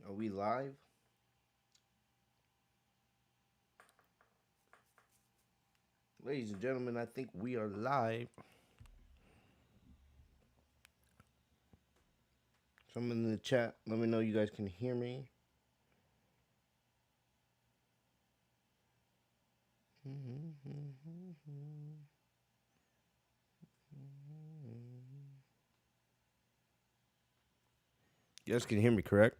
Are we live? Ladies and gentlemen, I think we are live. Someone in the chat, let me know you guys can hear me. You guys can hear me, correct?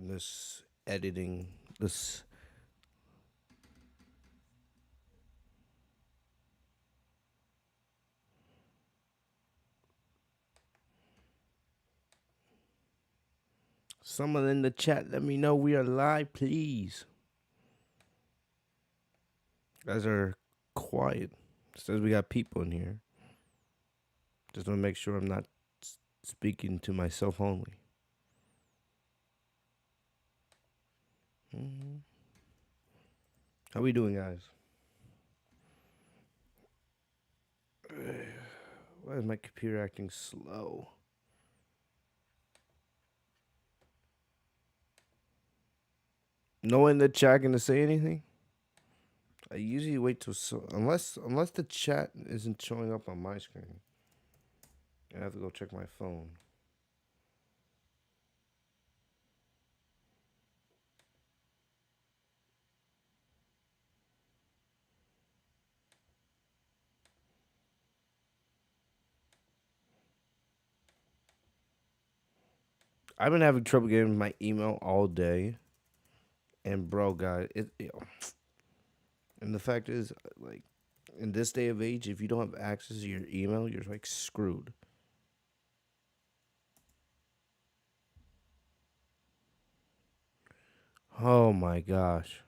This editing, this. Someone in the chat, let me know we are live, please. You guys are quiet. It says we got people in here. Just want to make sure I'm not speaking to myself only. How we doing, guys? Why is my computer acting slow? No one in the chat gonna say anything? I usually wait till unless the chat isn't showing up on my screen. I have to go check my phone. I've been having trouble getting my email all day, and bro, guys, and the fact is, like, in this day of age, if you don't have access to your email, you're like screwed. Oh my gosh.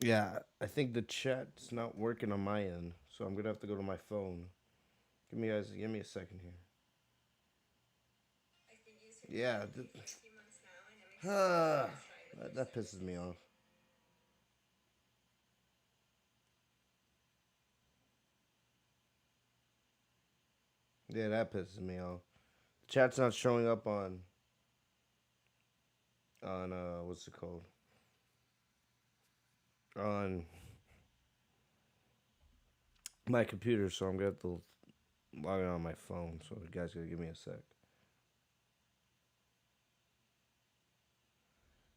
Yeah, I think the chat's not working on my end, so I'm gonna have to go to my phone. Give me a second here. Yeah, that pisses me off. Yeah, that pisses me off. The chat's not showing up on what's it called? On my computer, so I'm gonna have to log in on my phone. So you guys gotta give me a sec.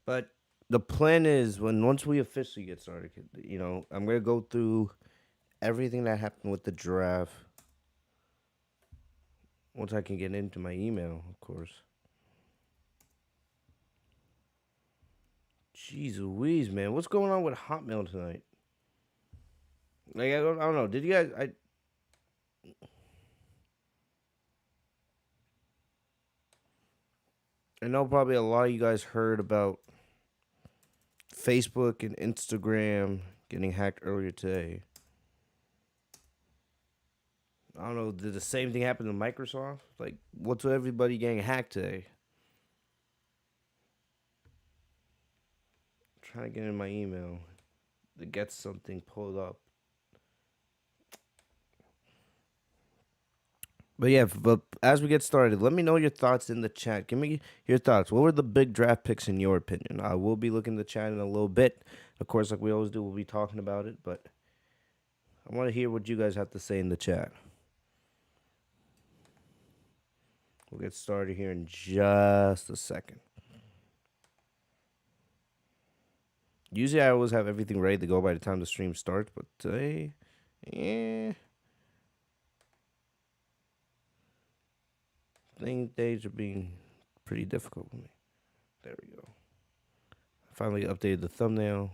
But the plan is once we officially get started, I'm gonna go through everything that happened with the draft. Once I can get into my email, of course. Jeez Louise, man, what's going on with Hotmail tonight? Like I don't know. Did you guys? I know probably a lot of you guys heard about Facebook and Instagram getting hacked earlier today. I don't know. Did the same thing happen to Microsoft? Like, what's with everybody getting hacked today? I'm trying to get in my email to get something pulled up. But yeah, but as we get started, let me know your thoughts in the chat. Give me your thoughts. What were the big draft picks in your opinion? I will be looking at the chat in a little bit. Of course, like we always do, we'll be talking about it. But I want to hear what you guys have to say in the chat. We'll get started here in just a second. Usually I always have everything ready to go by the time the stream starts, but today, yeah. I think days are being pretty difficult for me. There we go. I finally updated the thumbnail.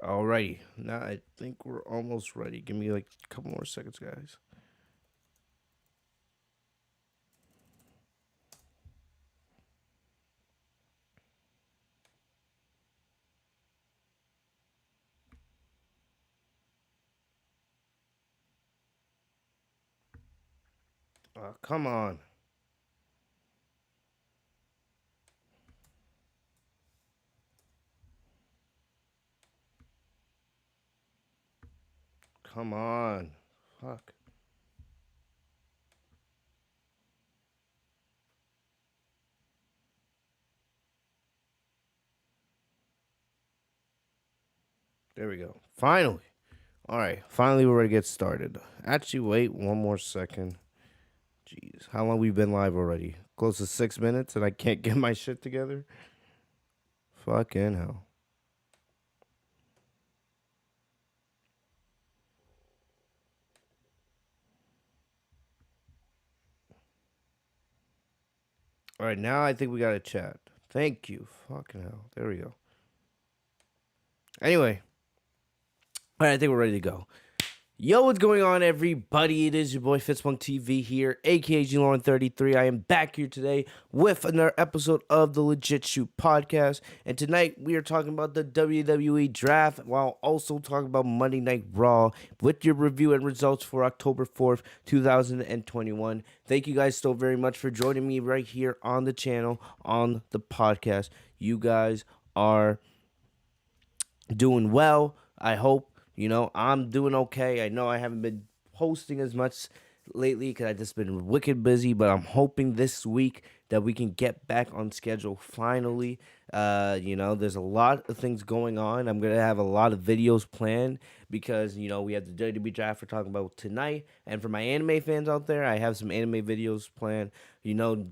Alrighty. Now I think we're almost ready. Give me like a couple more seconds, guys. Come on. Come on. Fuck. There we go. Finally. All right. Finally, we're ready to get started. Actually, wait one more second. Jeez. How long we been live already? Close to 6 minutes and I can't get my shit together? Fucking hell. All right. Now I think we got to chat. Thank you. Fucking hell. There we go. Anyway. All right. I think we're ready to go. Yo, what's going on, everybody? It is your boy Fitz.TV here, aka G-Lauren33. I am back here today with another episode of the Legit Shoot podcast. And tonight we are talking about the WWE draft while also talking about Monday Night Raw with your review and results for October 4th, 2021. Thank you guys so very much for joining me right here on the channel, on the podcast. You guys are doing well, I hope. I'm doing okay. I know I haven't been posting as much lately because I've just been wicked busy, but I'm hoping this week that we can get back on schedule finally. There's a lot of things going on. I'm going to have a lot of videos planned because, we have the WWE draft we're talking about tonight. And for my anime fans out there, I have some anime videos planned.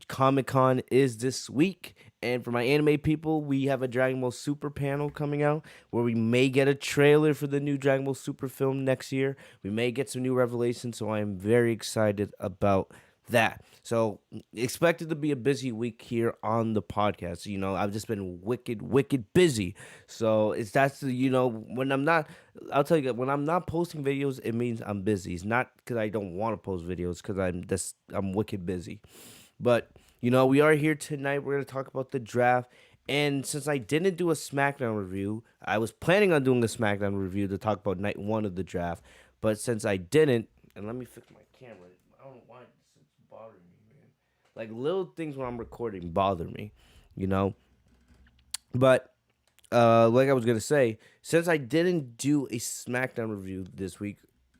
Comic-Con is this week. And for my anime people, we have a Dragon Ball Super panel coming out where we may get a trailer for the new Dragon Ball Super film next year. We may get some new revelations, so I am very excited about that. So expect it to be a busy week here on the podcast. I've just been wicked busy. So when I'm not, I'll tell you, when I'm not posting videos, it means I'm busy. It's not because I don't want to post videos, because I'm wicked busy. But we are here tonight. We're gonna talk about the draft. And since I didn't do a SmackDown review, I was planning on doing a SmackDown review to talk about night one of the draft. But since I didn't, and let me fix my camera. I don't know why it's bothering me, man. Like little things when I'm recording bother me, you know. But like I was gonna say, since I didn't do a SmackDown review this week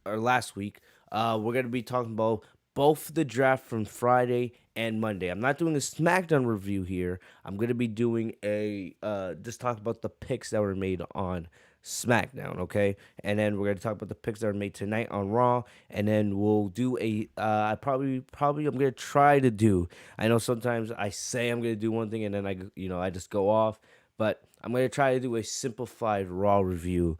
or last week, we're gonna be talking about both the draft from Friday and Monday. I'm not doing a SmackDown review here. I'm gonna be doing a just talk about the picks that were made on SmackDown, okay? And then we're gonna talk about the picks that were made tonight on Raw, and then we'll do a I probably I'm gonna try to do. I know sometimes I say I'm gonna do one thing and then I just go off, but I'm gonna try to do a simplified Raw review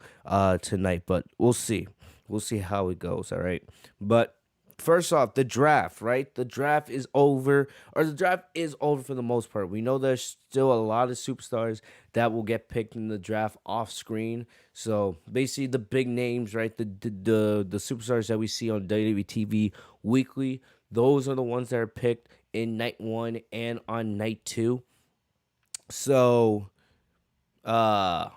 tonight. But we'll see. We'll see how it goes. All right, but first off, the draft, right? The draft is over, or the draft is over for the most part. We know there's still a lot of superstars that will get picked in the draft off screen. So basically, the big names, right? The superstars that we see on WWE TV weekly, those are the ones that are picked in night one and on night two. So, uh,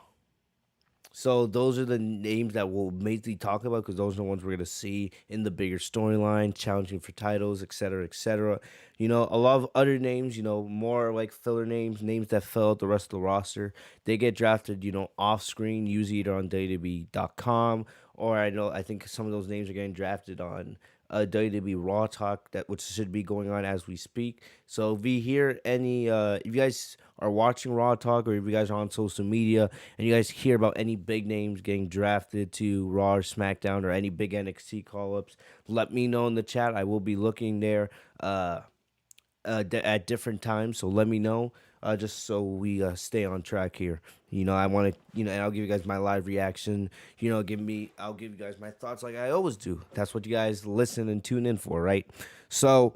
so those are the names that we'll mainly talk about because those are the ones we're gonna see in the bigger storyline, challenging for titles, etc., etc. A lot of other names, more like filler names, names that fill out the rest of the roster. They get drafted, off screen, usually either on WWE.com or I think some of those names are getting drafted on WWE Raw Talk which should be going on as we speak. So if you hear if you guys are watching Raw Talk or if you guys are on social media and you guys hear about any big names getting drafted to Raw or SmackDown or any big NXT call ups, let me know in the chat. I will be looking there at different times. So let me know just so we stay on track here. I want to, and I'll give you guys my live reaction. I'll give you guys my thoughts like I always do. That's what you guys listen and tune in for, right? So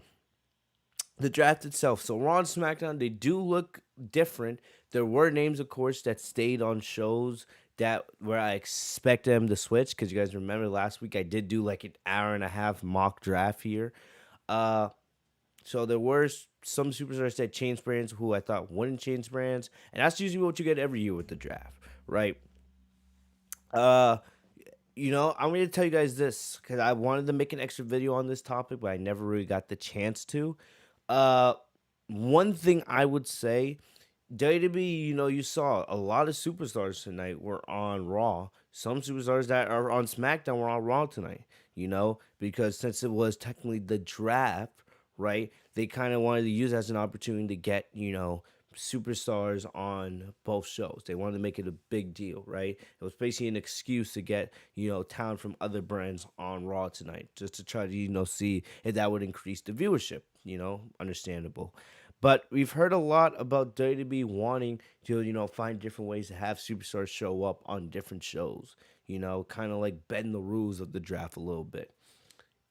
the draft itself. So Raw and SmackDown, they do look different. There were names, of course, that stayed on shows that where I expect them to switch, because you guys remember last week I did do like an hour and a half mock draft here. Uh, so there were some superstars that changed brands who I thought wouldn't change brands, and that's usually what you get every year with the draft, right? Uh, I'm going to tell you guys this because I wanted to make an extra video on this topic, but I never really got the chance to. Uh, One thing I would say, WWE, you saw a lot of superstars tonight were on Raw. Some superstars that are on SmackDown were on Raw tonight, because since it was technically the draft, right, they kind of wanted to use it as an opportunity to get, superstars on both shows. They wanted to make it a big deal, right? It was basically an excuse to get, talent from other brands on Raw tonight, just to try to, see if that would increase the viewership, understandable. But we've heard a lot about WWE wanting to, find different ways to have superstars show up on different shows, kind of like bend the rules of the draft a little bit.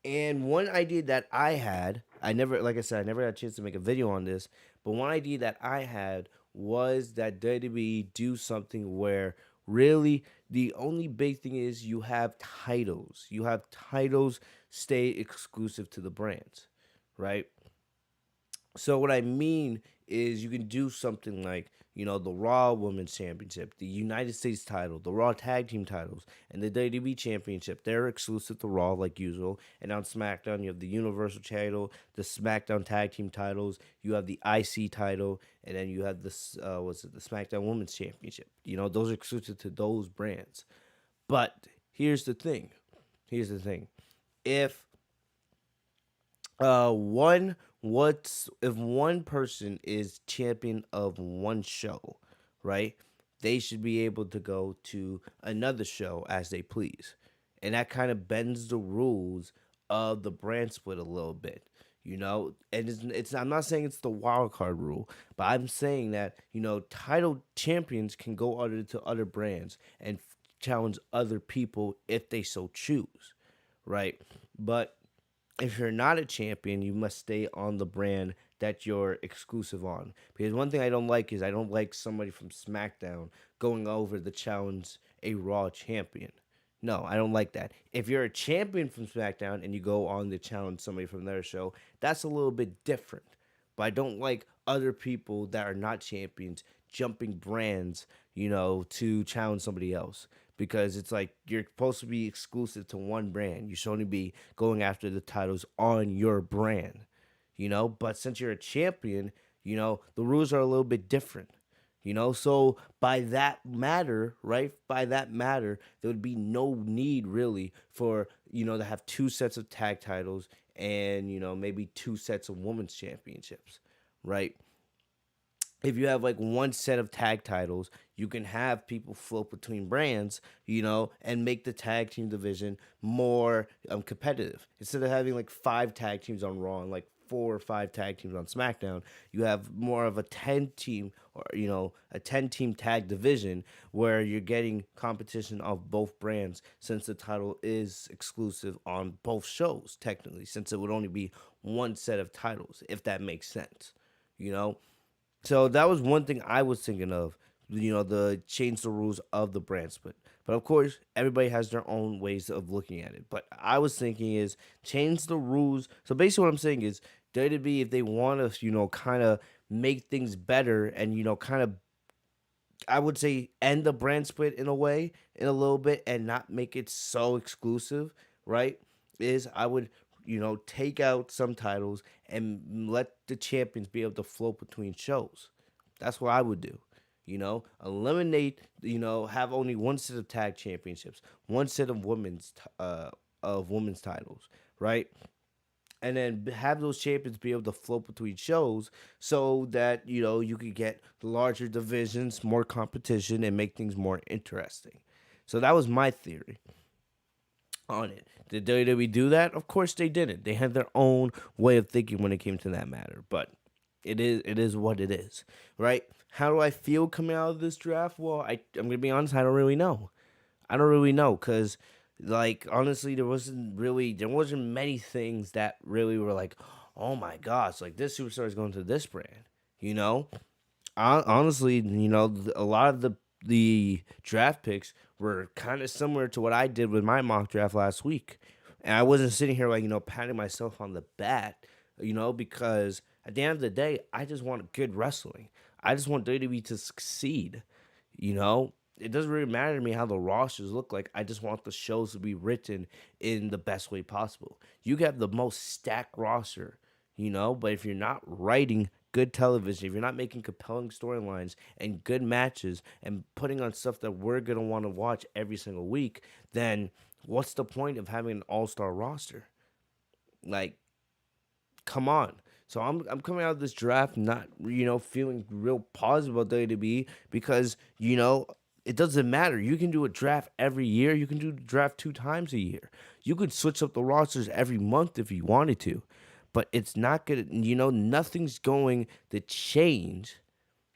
And one idea that I had, I never, like I said, I never had a chance to make a video on this, but one idea that I had was that WWE do something where really the only big thing is you have titles. You have titles stay exclusive to the brands, right? So what I mean is you can do something like, the Raw Women's Championship, the United States title, the Raw Tag Team titles, and the WWE Championship. They're exclusive to Raw like usual. And on SmackDown, you have the Universal title, the SmackDown Tag Team titles, you have the IC title, and then you have this, the SmackDown Women's Championship. Those are exclusive to those brands. But here's the thing. If one what's if one person is champion of one show, right? They should be able to go to another show as they please. And that kind of bends the rules of the brand split a little bit. And it's I'm not saying it's the wild card rule, but I'm saying that, title champions can go to other brands and challenge other people if they so choose, right? But if you're not a champion, you must stay on the brand that you're exclusive on. Because one thing I don't like is I don't like somebody from SmackDown going over to challenge a Raw champion. No, I don't like that. If you're a champion from SmackDown and you go on to challenge somebody from their show, that's a little bit different. But I don't like other people that are not champions jumping brands, to challenge somebody else. Because it's like you're supposed to be exclusive to one brand. You should only be going after the titles on your brand, But since you're a champion, the rules are a little bit different. So by that matter, right? By that matter, there would be no need really for, to have two sets of tag titles and, maybe two sets of women's championships, right? If you have like one set of tag titles, you can have people float between brands, and make the tag team division more competitive. Instead of having like five tag teams on Raw and like 4 or 5 tag teams on SmackDown, you have more of a 10 team or a 10 team tag division where you're getting competition of both brands since the title is exclusive on both shows technically, since it would only be one set of titles, if that makes sense, you know. So that was one thing I was thinking of, the change the rules of the brand split. But of course, everybody has their own ways of looking at it. But I was thinking is change the rules. So basically, what I'm saying is WWE, if they want to, kind of make things better and kind of, I would say, end the brand split in a way, in a little bit, and not make it so exclusive, right? Is I would, take out some titles and let the champions be able to float between shows. That's what I would do. Eliminate, have only one set of tag championships, one set of women's titles, right? And then have those champions be able to float between shows so that you could get larger divisions, more competition, and make things more interesting. So that was my theory on it. Did WWE do that? Of course they didn't. They had their own way of thinking when it came to that matter. But it is what it is, right? How do I feel coming out of this draft? Well, I'm gonna be honest. I don't really know. I don't really know because, like, honestly, there wasn't many things that really were like, oh my gosh, like this superstar is going to this brand. Honestly, a lot of the draft picks were kind of similar to what I did with my mock draft last week. And I wasn't sitting here like, patting myself on the back, because at the end of the day, I just want good wrestling. I just want WWE to succeed. It doesn't really matter to me how the rosters look like. I just want the shows to be written in the best way possible. You have the most stacked roster, but if you're not writing good television, if you're not making compelling storylines and good matches and putting on stuff that we're going to want to watch every single week, then what's the point of having an all-star roster? Like, come on. So I'm coming out of this draft not feeling real positive about WWE because it doesn't matter. You can do a draft every year. You can do the draft 2 times a year. You could switch up the rosters every month if you wanted to, but it's not gonna. Nothing's going to change.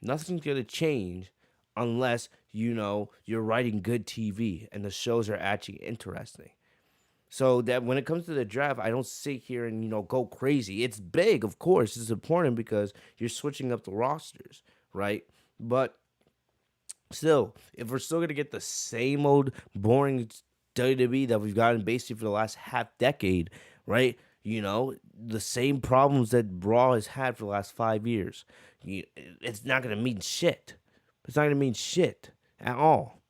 Nothing's gonna change unless you're writing good TV and the shows are actually interesting. So that when it comes to the draft, I don't sit here and go crazy. It's big, of course. It's important because you're switching up the rosters, right? But still, if we're still gonna get the same old boring WWE that we've gotten basically for the last half decade, right? The same problems that Raw has had for the last 5 years. It's not gonna mean shit. It's not gonna mean shit at all.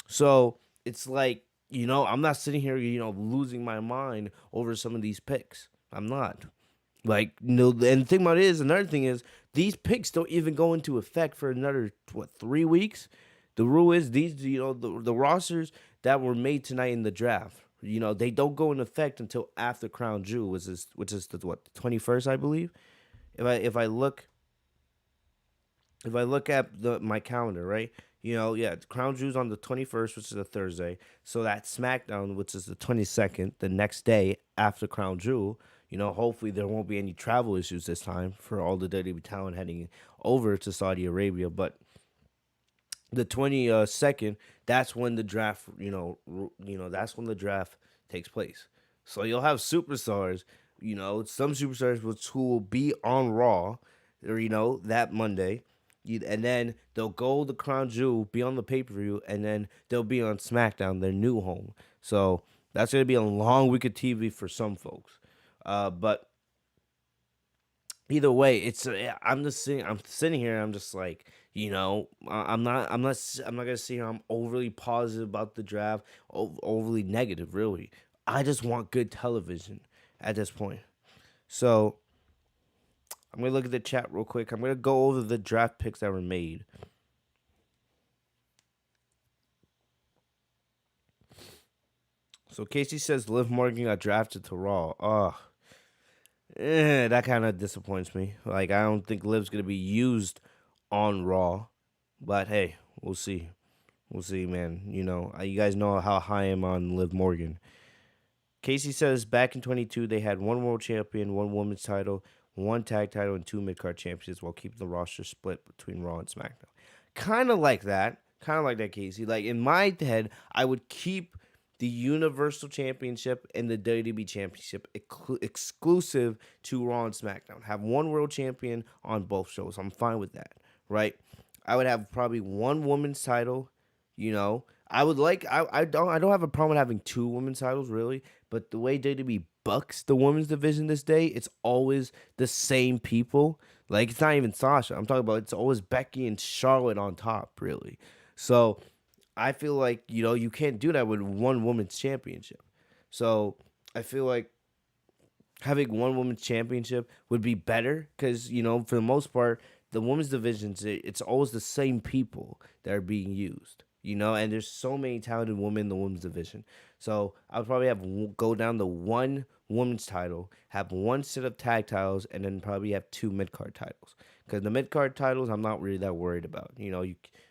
So it's like, I'm not sitting here, losing my mind over some of these picks. I'm not. Like, and the thing about it is, another thing is, these picks don't even go into effect for another, 3 weeks? The rule is these, the rosters that were made tonight in the draft, they don't go into effect until after Crown Jewel, which is the 21st, I believe. If I look at my calendar, right? Crown Jewel's on the 21st, which is a Thursday. So that SmackDown, which is the 22nd, the next day after Crown Jewel, hopefully there won't be any travel issues this time for all the WWE talent heading over to Saudi Arabia. But the 22nd, that's when the draft, that's when the draft takes place. So you'll have superstars, some superstars who will be on Raw, or, that Monday. And then they'll go to Crown Jewel, be on the pay-per-view, and then they'll be on SmackDown, their new home. So that's going to be a long week of TV for some folks. But either way, I'm sitting here and I'm just like, I'm not going to sit here. I'm overly positive about the draft, overly negative, really. I just want good television at this point. So I'm going to look at the chat real quick. I'm going to go over the draft picks that were made. So Casey says Liv Morgan got drafted to Raw. That kind of disappoints me. Like, I don't think Liv's going to be used on Raw. But, hey, we'll see. We'll see, man. You guys know how high I am on Liv Morgan. Casey says back in 22, they had one world champion, one women's title, one tag title, and 2 mid-card championships while keeping the roster split between Raw and SmackDown. Kind of like that, Casey. Like, in my head, I would keep the Universal Championship and the WWE Championship exclusive to Raw and SmackDown. Have one world champion on both shows. I'm fine with that, right? I would have probably one women's title, I would like, I don't have a problem with having 2 women's titles, really, but the way WWE bucks the women's division this day, it's always the same people. Like, it's not even Sasha. I'm talking about it's always Becky and Charlotte on top, really. So I feel like, you can't do that with one women's championship. So I feel like having one women's championship would be better because, for the most part, the women's divisions, it's always the same people that are being used. And there's so many talented women in the women's division. So I would probably go down to one women's title, have one set of tag titles, and then probably have 2 mid-card titles. Because the mid-card titles, I'm not really that worried about.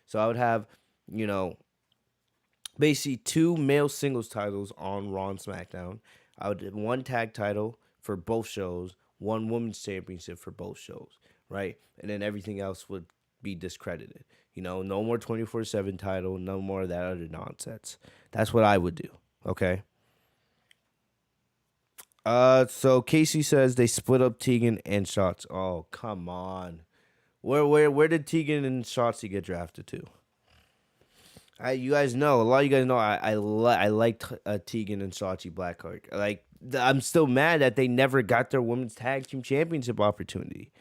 So I would have, basically 2 male singles titles on Raw and SmackDown. I would have 1 tag title for both shows, 1 women's championship for both shows, right? And then everything else would be discredited. No more 24/7 title, no more of that other nonsense. That's what I would do, okay? So Casey says they split up Tegan and Shotzi. Oh, come on. Where did Tegan and Shotzi get drafted to? You guys know, a lot of you guys know, I liked Tegan and Shotzi Blackheart. Like, I'm still mad that they never got their women's tag team championship opportunity,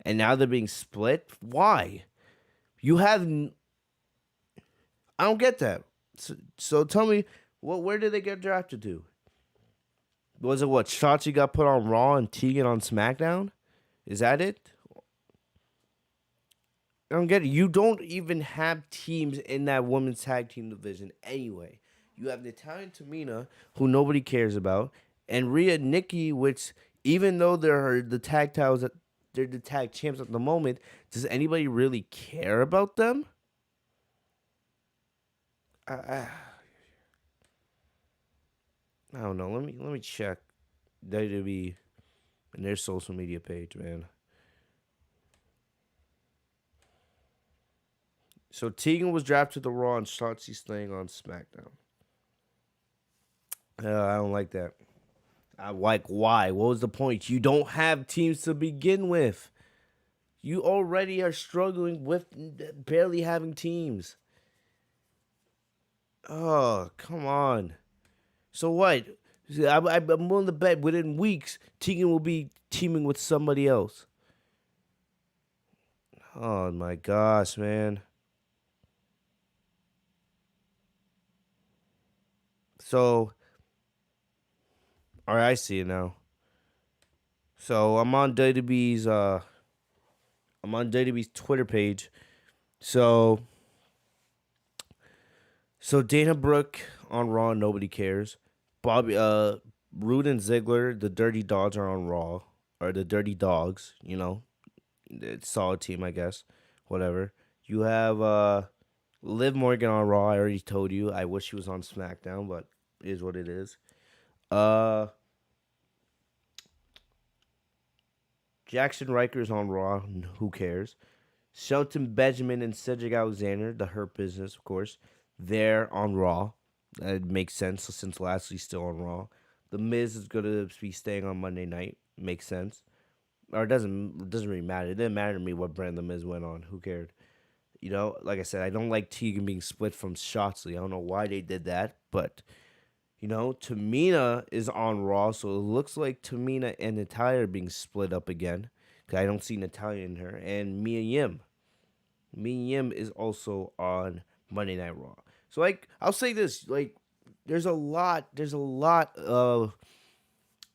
and now they're being split. Why? You have, I don't get that. So tell me, where did they get drafted to? Was it what Shotzi got put on Raw and Tegan on SmackDown? Is that it? I don't get it. You don't even have teams in that women's tag team division anyway. You have Natalya and Tamina, who nobody cares about, and Rhea and Nikki, which even though they're the tag titles, they're the tag champs at the moment. Does anybody really care about them? I, I, I don't know. Let me check WWE and their social media page, man. So Tegan was drafted to Raw and Shotzi staying on SmackDown. I don't like that. I like why? What was the point? You don't have teams to begin with. You already are struggling with barely having teams. Oh, come on. So what? I'm willing to bet within weeks Tegan will be teaming with somebody else. Oh my gosh, man. So, all right, I see it now. So I'm on WWE's Twitter page. So Dana Brooke on Raw, nobody cares. Bobby Rude and Ziggler, the Dirty Dogs are on Raw. Or the Dirty Dogs, It's a solid team, I guess. Whatever. You have Liv Morgan on Raw, I already told you. I wish she was on SmackDown, but it is what it is. Uh Jackson Riker's on Raw, who cares? Shelton Benjamin and Cedric Alexander, the Hurt Business, of course, they're on Raw. That makes sense since Lashley's still on Raw. The Miz is gonna be staying on Monday night. Makes sense. Or it doesn't really matter. It didn't matter to me what brand the Miz went on. Who cared? Like I said, I don't like Tegan being split from Shotzi. I don't know why they did that, but Tamina is on Raw, so it looks like Tamina and Natalya are being split up again. 'Cause I don't see Natalya in her, and Mia Yim. Mia Yim is also on Monday Night Raw. So like, I'll say this: like, there's a lot of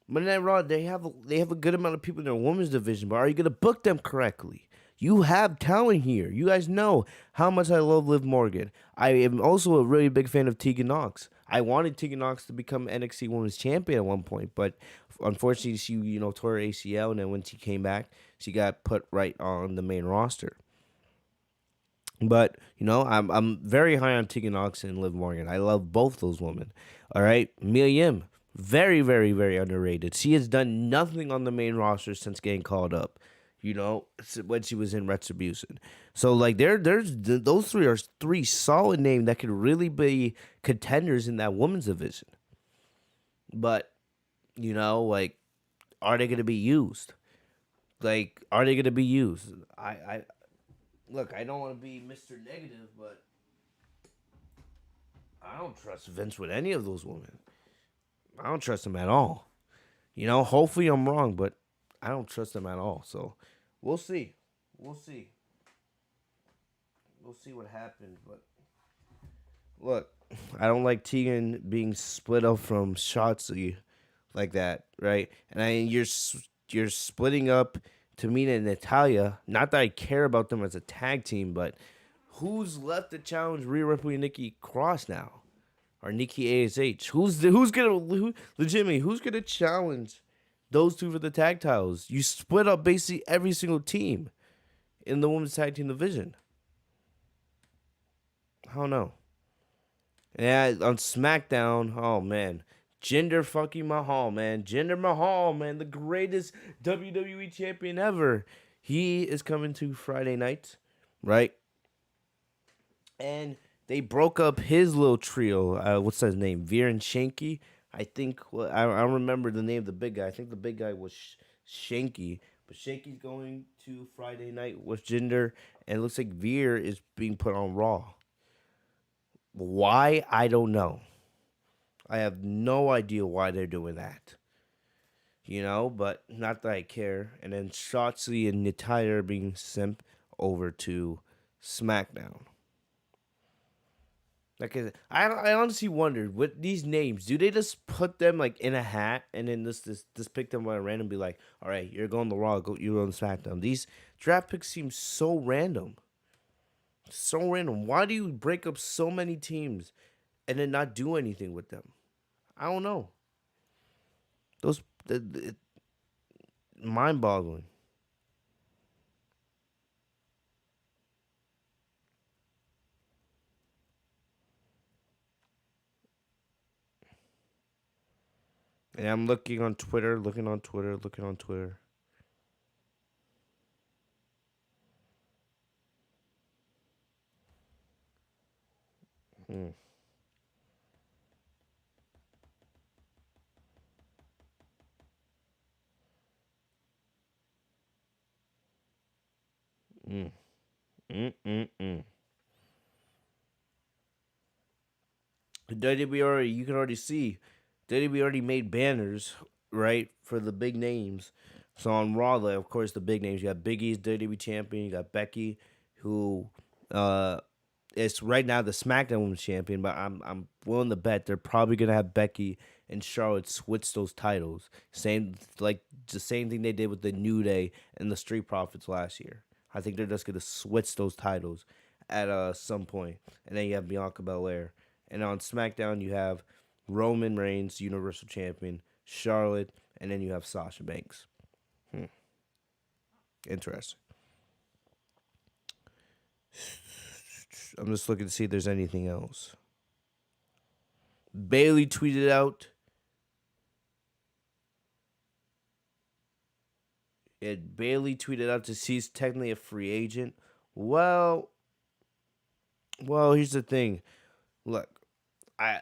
Monday Night Raw. They have a good amount of people in their women's division, but are you gonna book them correctly? You have talent here. You guys know how much I love Liv Morgan. I am also a really big fan of Tegan Nox. I wanted Tegan Nox to become NXT Women's Champion at one point, but unfortunately she tore her ACL, and then when she came back, she got put right on the main roster. But I'm very high on Tegan Nox and Liv Morgan. I love both those women. All right, Mia Yim, very very very underrated. She has done nothing on the main roster since getting called up. When she was in Retribution. So like those three are three solid names that could really be contenders in that women's division. But like, are they gonna be used? Like, are they gonna be used? I look. I don't want to be Mr. Negative, but I don't trust Vince with any of those women. I don't trust him at all. Hopefully I'm wrong, but I don't trust him at all. So we'll see. We'll see. We'll see what happens. But look, I don't like Tegan being split up from Shotzi like that, right? And you're splitting up Tamina and Natalya. Not that I care about them as a tag team, but who's left to challenge Rhea Ripley and Nikki Cross now? Or Nikki ASH? Legitimately, who's gonna challenge those two for the tag titles? You split up basically every single team in the women's tag team division. I don't know. Yeah, on SmackDown, oh man, Jinder fucking Mahal, man, Jinder Mahal, man, the greatest WWE champion ever. He is coming to Friday night, right? And they broke up his little trio. What's his name? Veer and Shanky. I think I don't remember the name of the big guy. I think the big guy was Shanky. But Shanky's going to Friday night with Jinder, and it looks like Veer is being put on Raw. Why? I don't know. I have no idea why they're doing that. But not that I care. And then Shotzi and Natalya are being sent over to SmackDown. Like I honestly wondered with these names, do they just put them like in a hat and then just pick them by random? Be like, all right, you're going to Raw, you're on SmackDown. These draft picks seem so random, so random. Why do you break up so many teams and then not do anything with them? I don't know. Those mind boggling. And I'm looking on Twitter, looking on Twitter, looking on Twitter. Mm, mm, mm. WWE already, you can already see, WWE already made banners, right, for the big names. So on Raw, like, of course, the big names. You got Big E's WWE champion. You got Becky, who uh, is right now the SmackDown Women's champion. But I'm willing to bet they're probably gonna have Becky and Charlotte switch those titles. Same like the same thing they did with the New Day and the Street Profits last year. I think they're just gonna switch those titles at some point, and then you have Bianca Belair. And on SmackDown, you have Roman Reigns, Universal Champion, Charlotte, and then you have Sasha Banks. Hmm. Interesting. I'm just looking to see if there's anything else. Bailey tweeted out. Bailey tweeted out to see he's technically a free agent. Well, here's the thing. Look, I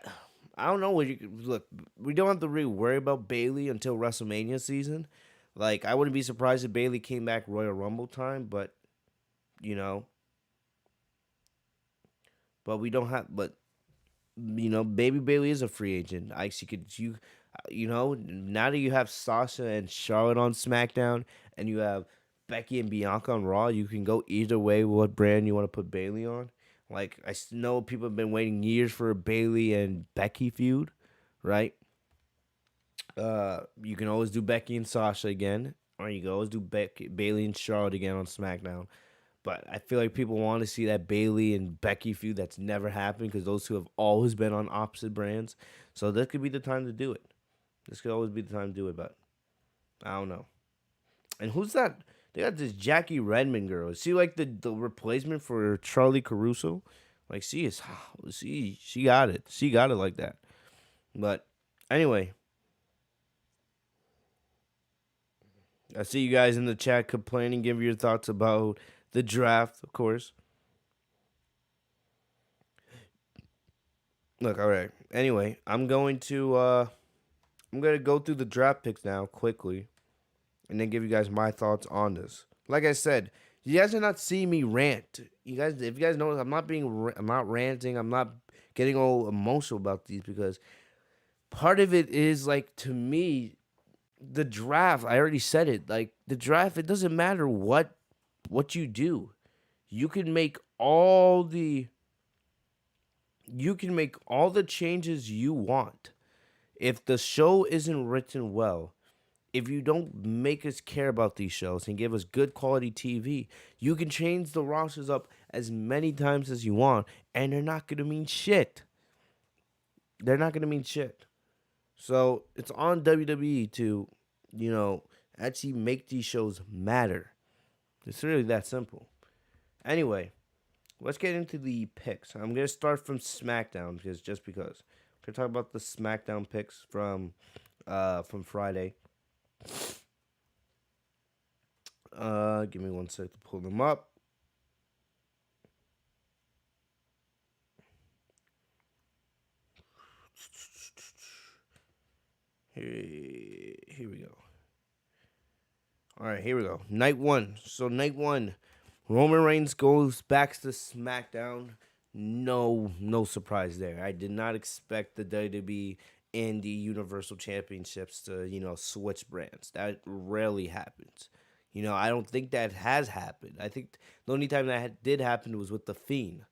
I don't know what you look. We don't have to really worry about Bailey until WrestleMania season. Like I wouldn't be surprised if Bailey came back Royal Rumble time, but you know, but we don't have. But Baby Bailey is a free agent. I she could now that you have Sasha and Charlotte on SmackDown, and you have Becky and Bianca on Raw, you can go either way. What brand you want to put Bailey on? Like know people have been waiting years for a Bailey and Becky feud, right? You can always do Becky and Sasha again, or you can always do Bailey and Charlotte again on SmackDown. But I feel like people want to see that Bailey and Becky feud that's never happened because those two have always been on opposite brands. So this could be the time to do it. This could always be the time to do it, but I don't know. And who's that? They got this Jackie Redmond girl. Is she like the replacement for Charlie Caruso? Like she is, she got it. She got it like that. But anyway, I see you guys in the chat complaining. Give your thoughts about the draft, of course. Look, all right. Anyway, I'm gonna go through the draft picks now quickly, and then give you guys my thoughts on this. Like I said, you guys are not seeing me rant. If you guys know, I'm not ranting. I'm not getting all emotional about these because part of it is like to me, the draft. I already said it. Like the draft, it doesn't matter what you do. You can make all the changes you want. If the show isn't written well, if you don't make us care about these shows and give us good quality TV, you can change the rosters up as many times as you want, and they're not gonna mean shit. They're not gonna mean shit. So it's on WWE to, you know, actually make these shows matter. It's really that simple. Anyway, let's get into the picks. I'm gonna start from SmackDown because we're gonna talk about the SmackDown picks from Friday. Give me one sec to pull them up. Here we go. All right, here we go. Night one. So night one, Roman Reigns goes back to SmackDown no surprise there. I did not expect the WWE and the Universal Championships to, switch brands. That rarely happens. I don't think that has happened. I think the only time that did happen was with the Fiend.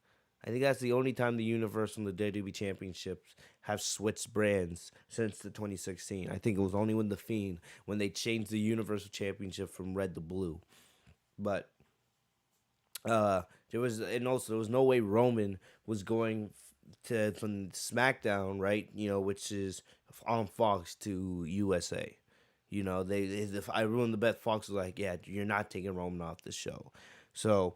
I think that's the only time the Universal and the WWE Championships have switched brands since the 2016. I think it was only when the Fiend when they changed the Universal Championship from red to blue. But uh, there was no way Roman was going to from SmackDown, right? Which is on Fox to USA. If I ruined the bet, Fox was like, "Yeah, you're not taking Roman off the show." So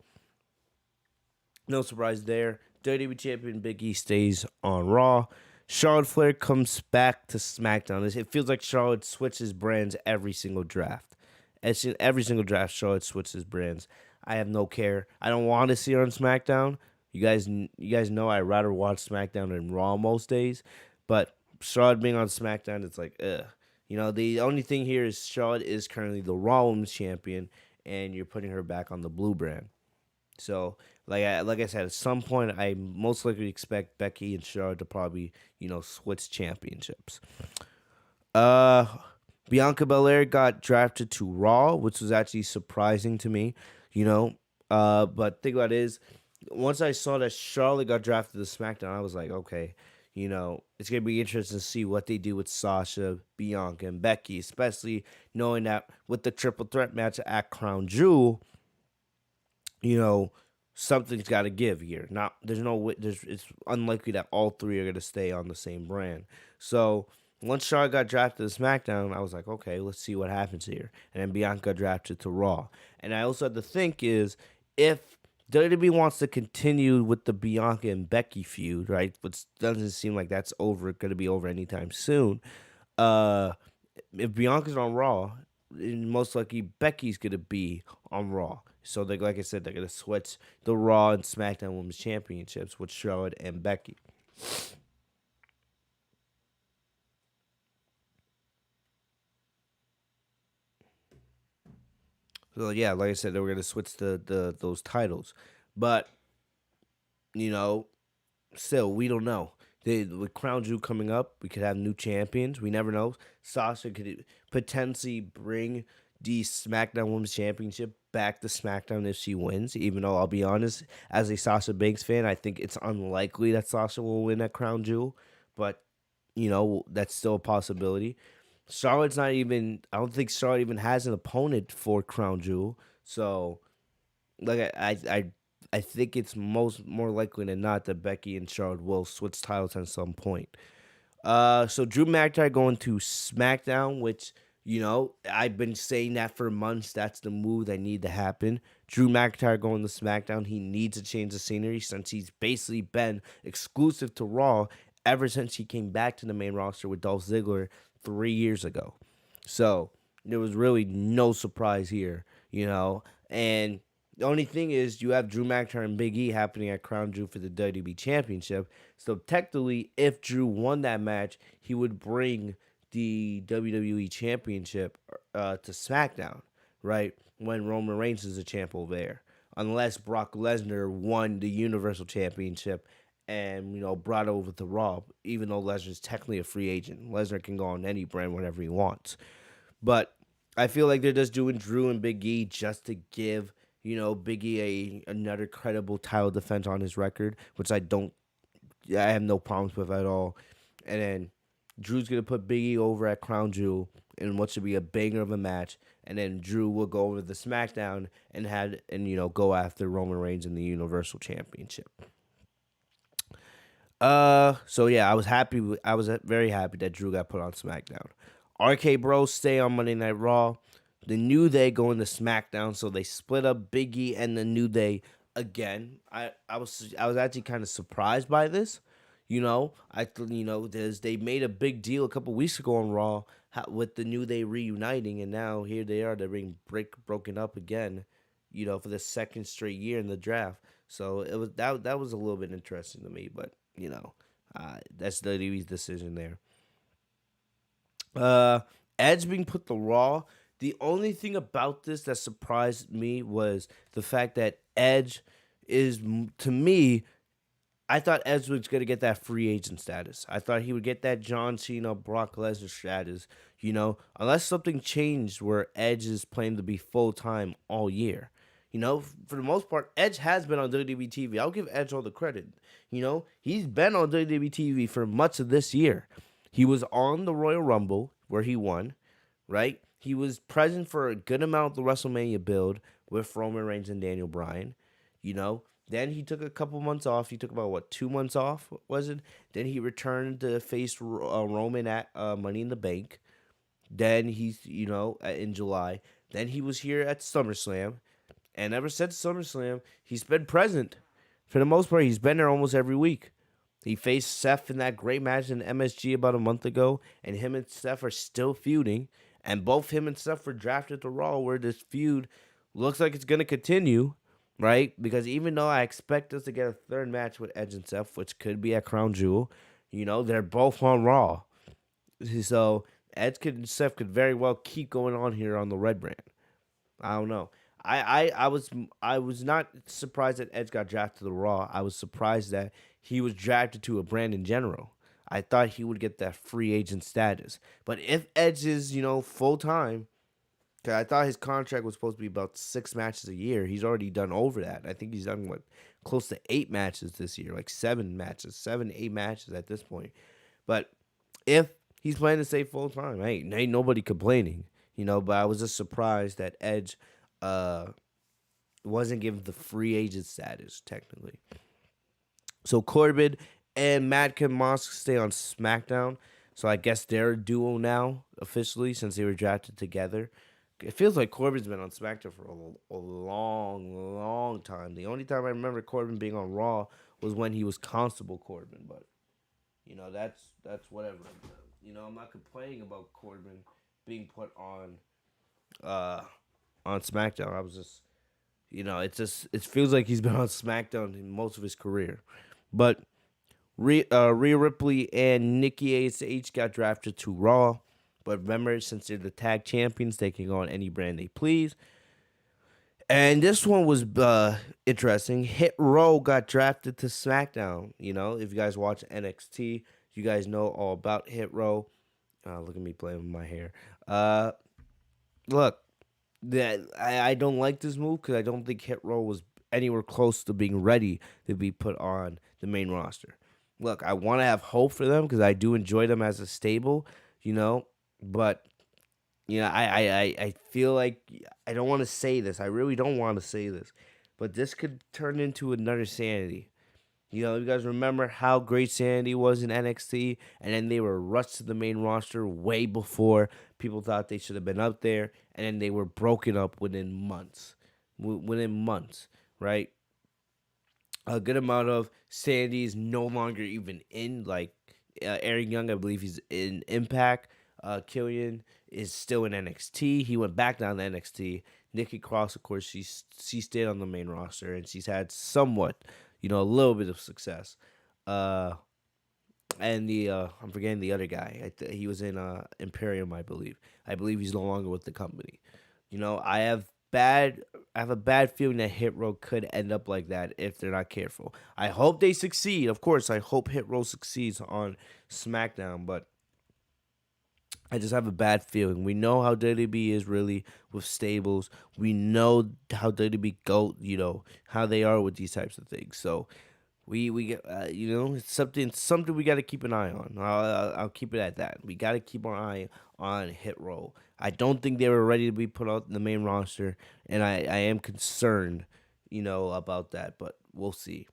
no surprise there. WWE Champion Big E stays on Raw. Charlotte Flair comes back to SmackDown. It feels like Charlotte switches brands every single draft. Every single draft, Charlotte switches brands. I have no care. I don't want to see her on SmackDown. You guys know I rather watch SmackDown than Raw most days. But Charlotte being on SmackDown, it's like, ugh. The only thing here is Charlotte is currently the Raw Women's Champion, and you're putting her back on the blue brand. So, like I said, at some point, I most likely expect Becky and Charlotte to probably switch championships. Uh, Bianca Belair got drafted to Raw, which was actually surprising to me. You know, but think about it is, once I saw that Charlotte got drafted to SmackDown, I was like, okay, it's gonna be interesting to see what they do with Sasha, Bianca, and Becky, especially knowing that with the triple threat match at Crown Jewel, you know, something's got to give here. Not there's no there's it's unlikely that all three are going to stay on the same brand. So once Charlotte got drafted to SmackDown, I was like, okay, let's see what happens here. And then Bianca got drafted to Raw. And I also had to think is if WWE wants to continue with the Bianca and Becky feud, right? Which doesn't seem like that's going to be over anytime soon. Uh, if Bianca's on Raw, most likely Becky's gonna be on Raw. So they, like I said, they're gonna switch the Raw and SmackDown Women's Championships with Charlotte and Becky. So yeah, like I said, they were gonna switch the those titles, but you know, still we don't know. With Crown Jewel coming up, we could have new champions. We never know. Sasha could potentially bring the SmackDown Women's Championship back to SmackDown if she wins. Even though I'll be honest, as a Sasha Banks fan, I think it's unlikely that Sasha will win at Crown Jewel. But that's still a possibility. Charlotte's not even. I don't think Charlotte even has an opponent for Crown Jewel. So like I think it's more likely than not that Becky and Charlotte will switch titles at some point. So Drew McIntyre going to SmackDown, which I've been saying that for months. That's the move that need to happen. Drew McIntyre going to SmackDown. He needs to change the scenery since he's basically been exclusive to Raw ever since he came back to the main roster with Dolph Ziggler 3 years ago. So there was really no surprise here, and the only thing is you have Drew McIntyre and Big E happening at Crown Jewel for the WWE Championship. So technically, if Drew won that match, he would bring the WWE Championship to SmackDown, right? When Roman Reigns is a champ over there. Unless Brock Lesnar won the Universal Championship and, brought over to Raw, even though Lesnar's technically a free agent. Lesnar can go on any brand whenever he wants. But I feel like they're just doing Drew and Big E just to give Big E another credible title defense on his record, which I have no problems with at all. And then Drew's gonna put Big E over at Crown Jewel in what should be a banger of a match, and then Drew will go over the SmackDown and go after Roman Reigns in the Universal Championship. So yeah, I was very happy that Drew got put on SmackDown. RK Bros stay on Monday Night Raw. The New Day going to SmackDown, so they split up Big E and the New Day again. I was actually kind of surprised by this. They made a big deal a couple weeks ago on Raw with the New Day reuniting, and now here they are. They're being broken up again. For the second straight year in the draft. So it was that was a little bit interesting to me, but that's WWE's decision there. Uh, Edge being put to Raw. The only thing about this that surprised me was the fact that Edge is, to me, I thought Edge was gonna get that free agent status. I thought he would get that John Cena, Brock Lesnar status. Unless something changed where Edge is planning to be full time all year. For the most part, Edge has been on WWE TV. I'll give Edge all the credit. He's been on WWE TV for much of this year. He was on the Royal Rumble where he won, right? He was present for a good amount of the WrestleMania build with Roman Reigns and Daniel Bryan. You know, then he took a couple months off. He took about 2 months off, was it? Then he returned to face Roman at Money in the Bank. Then he's in July. Then he was here at SummerSlam, and ever since SummerSlam, he's been present. For the most part, he's been there almost every week. He faced Seth in that great match in MSG about a month ago, and him and Seth are still feuding. And both him and Seth were drafted to Raw, where this feud looks like it's gonna continue, right? Because even though I expect us to get a third match with Edge and Seth, which could be at Crown Jewel, they're both on Raw. So Seth could very well keep going on here on the red brand. I don't know. I was not surprised that Edge got drafted to Raw. I was surprised that he was drafted to a brand in general. I thought he would get that free agent status. But if Edge is, full time, because I thought his contract was supposed to be about 6 matches a year. He's already done over that. I think he's done close to 8 matches this year, like 7 matches, 8 matches at this point. But if he's planning to stay full time, ain't nobody complaining, But I was just surprised that Edge wasn't given the free agent status technically. So Corbin and Madcap Moss stay on SmackDown. So I guess they're a duo now officially since they were drafted together. It feels like Corbin's been on SmackDown for a long, long time. The only time I remember Corbin being on Raw was when he was Constable Corbin. But that's whatever. I'm not complaining about Corbin being put on SmackDown. I was just, it feels like he's been on SmackDown in most of his career. But Rhea Ripley and Nikki ASH got drafted to Raw. But remember, since they're the tag champions, they can go on any brand they please. And this one was interesting. Hit Row got drafted to SmackDown. If you guys watch NXT, you guys know all about Hit Row. Look at me playing with my hair. Look, I don't like this move because I don't think Hit Row was anywhere close to being ready to be put on the main roster. Look, I want to have hope for them because I do enjoy them as a stable, but I feel like I don't want to say this. I really don't want to say this, but this could turn into another Sanity. You guys remember how great Sanity was in NXT, and then they were rushed to the main roster way before people thought they should have been up there, and then they were broken up within months. Right? A good amount of Sanity is no longer even in, like, Eric Young, I believe he's in Impact. Killian is still in NXT. He went back down to NXT. Nikki Cross, of course, she stayed on the main roster, and she's had somewhat, a little bit of success. And I'm forgetting the other guy. He was in Imperium, I believe. I believe he's no longer with the company. I have a bad feeling that Hit Row could end up like that if they're not careful. I hope they succeed. Of course, I hope Hit Row succeeds on SmackDown, but I just have a bad feeling. We know how WWE is really with stables. We know how WWE go, how they are with these types of things. So we it's something we got to keep an eye on. I'll keep it at that. We got to keep our eye on Hit Row. I don't think they were ready to be put out in the main roster, and I am concerned, about that. But we'll see.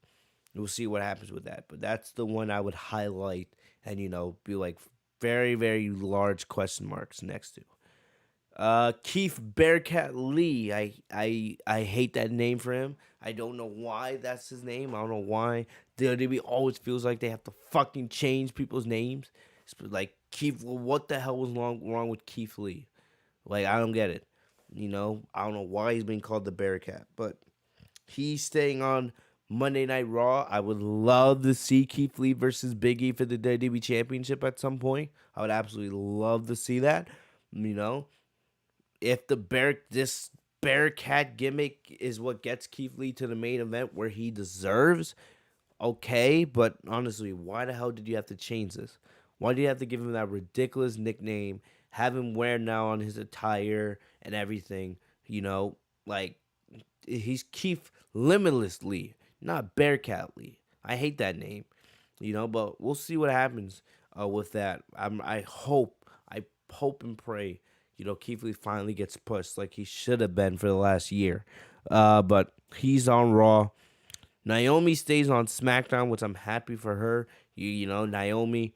We'll see what happens with that. But that's the one I would highlight and be like very, very large question marks next to. Keith Bearcat Lee. I hate that name for him. I don't know why that's his name. I don't know why WWE always feels like they have to fucking change people's names. It's like Keith. Well, what the hell was wrong with Keith Lee? Like, I don't get it. I don't know why he's being called the Bearcat, but he's staying on Monday Night Raw. I would love to see Keith Lee versus Big E for the WWE Championship at some point. I would absolutely love to see that. If this Bearcat gimmick is what gets Keith Lee to the main event where he deserves, okay, but honestly, why the hell did you have to change this? Why do you have to give him that ridiculous nickname? Have him wear now on his attire and everything? You know, like he's Keith Limitlessly, not Bearcat Lee. I hate that name. But we'll see what happens with that. I hope and pray, Keith Lee finally gets pushed like he should have been for the last year. But he's on Raw. Naomi stays on SmackDown, which I'm happy for her. Naomi.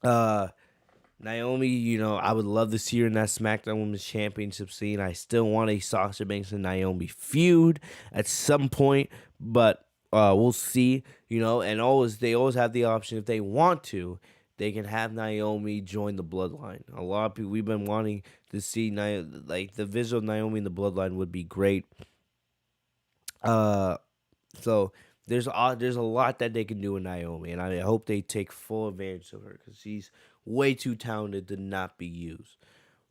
Uh, Naomi, I would love to see her in that SmackDown Women's Championship scene. I still want a Sasha Banks and Naomi feud at some point, but we'll see. And they always have the option if they want to, they can have Naomi join the Bloodline. A lot of people we've been wanting to see like the visual of Naomi in the Bloodline would be great. Uh, so there's a lot that they can do with Naomi, and I hope they take full advantage of her because she's way too talented to not be used.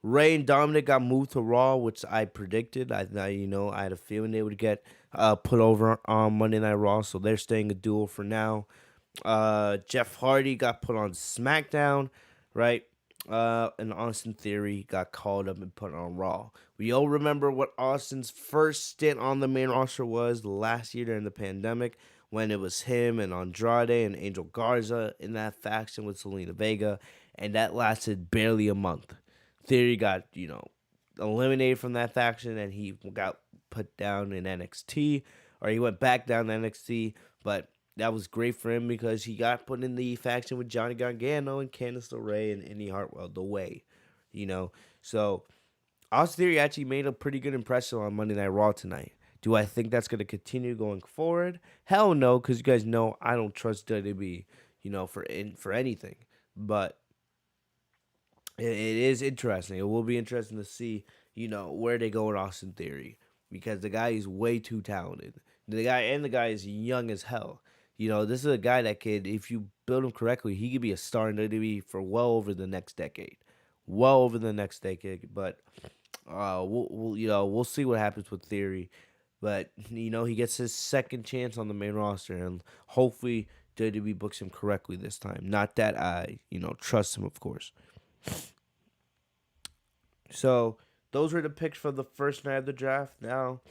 Ray and Dominic got moved to Raw, which I predicted. I had a feeling they would get put over on Monday Night Raw, so they're staying a duo for now. Jeff Hardy got put on SmackDown, right? And Austin Theory got called up and put on Raw. We all remember what Austin's first stint on the main roster was last year during the pandemic when it was him and Andrade and Angel Garza in that faction with Selena Vega, and that lasted barely a month. Theory got, eliminated from that faction and he got put down in NXT, or he went back down to NXT, but that was great for him because he got put in the faction with Johnny Gargano and Candice LeRae and Indy Hartwell, The Way, So Austin Theory actually made a pretty good impression on Monday Night Raw tonight. Do I think that's going to continue going forward? Hell no, because you guys know I don't trust WWE, for anything. But it is interesting. It will be interesting to see, where they go with Austin Theory because the guy is way too talented. The guy is young as hell. This is a guy that could, if you build him correctly, he could be a star in WWE for well over the next decade. Well over the next decade. But we'll see what happens with Theory. But he gets his second chance on the main roster, and hopefully WWE books him correctly this time. Not that I trust him, of course. So those were the picks for the first night of the draft. Now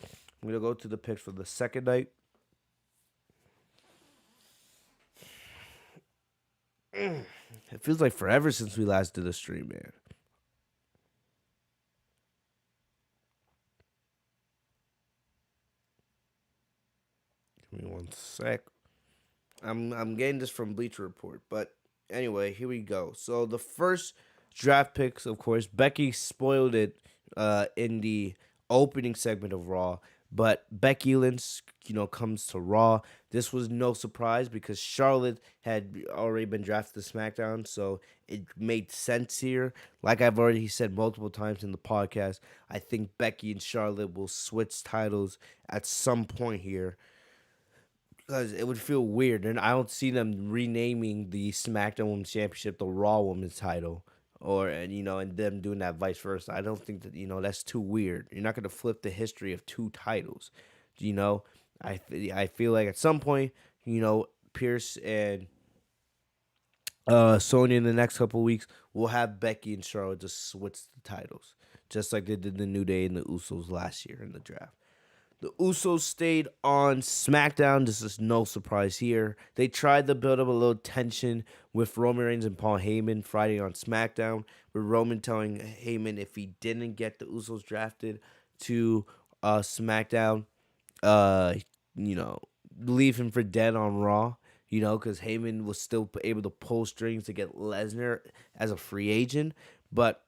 I'm gonna go to the picks for the second night. It feels like forever since we last did a stream, man. Give me one sec. I'm getting this from Bleacher Report, but anyway, here we go. So the first draft picks, of course, Becky spoiled it in the opening segment of Raw, but Becky Lynch, comes to Raw. This was no surprise because Charlotte had already been drafted to SmackDown, so it made sense here. Like I've already said multiple times in the podcast, I think Becky and Charlotte will switch titles at some point here because it would feel weird, and I don't see them renaming the SmackDown Women's Championship the Raw Women's title, and them doing that vice versa. I don't think that that's too weird. You're not gonna flip the history of two titles, you know. I feel like at some point, Pierce and Sonya in the next couple of weeks will have Becky and Charlotte just switch the titles, just like they did the New Day and the Usos last year in the draft. The Usos stayed on SmackDown. This is no surprise here. They tried to build up a little tension with Roman Reigns and Paul Heyman Friday on SmackDown, with Roman telling Heyman if he didn't get the Usos drafted to SmackDown, uh, leave him for dead on Raw. Because Heyman was still able to pull strings to get Lesnar as a free agent, but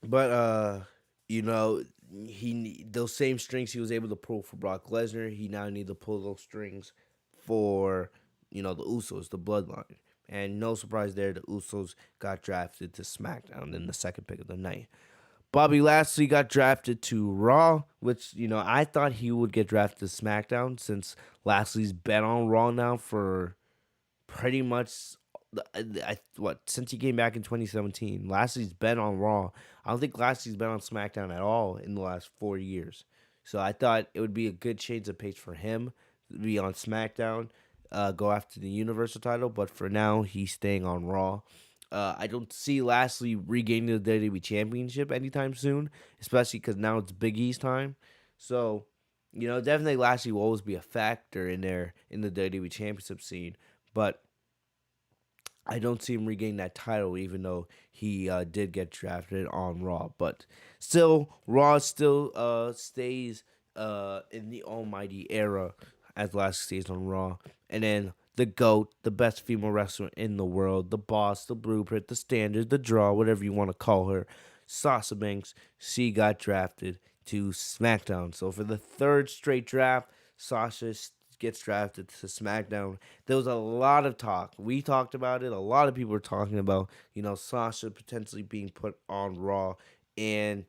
But those same strings he was able to pull for Brock Lesnar, he now need to pull those strings for the Usos, the Bloodline. And no surprise there, the Usos got drafted to SmackDown in the second pick of the night. Bobby Lashley got drafted to Raw, which I thought he would get drafted to SmackDown since Lashley's been on Raw now for pretty much since he came back in 2017, Lashley's been on Raw. I don't think Lashley's been on SmackDown at all in the last 4 years. So I thought it would be a good change of pace for him to be on SmackDown, go after the Universal title. But for now, he's staying on Raw. I don't see Lashley regaining the WWE Championship anytime soon, especially because now it's Big E's time. So, definitely Lashley will always be a factor in there in the WWE Championship scene. But I don't see him regain that title, even though he did get drafted on Raw. But still, Raw still stays in the almighty era as Lashley stays on Raw. And then the GOAT, the best female wrestler in the world, the boss, the blueprint, the standard, the draw, whatever you want to call her, Sasha Banks, she got drafted to SmackDown. So for the third straight draft, Sasha gets drafted to SmackDown. There was a lot of talk. We talked about it. A lot of people were talking about, Sasha potentially being put on Raw. And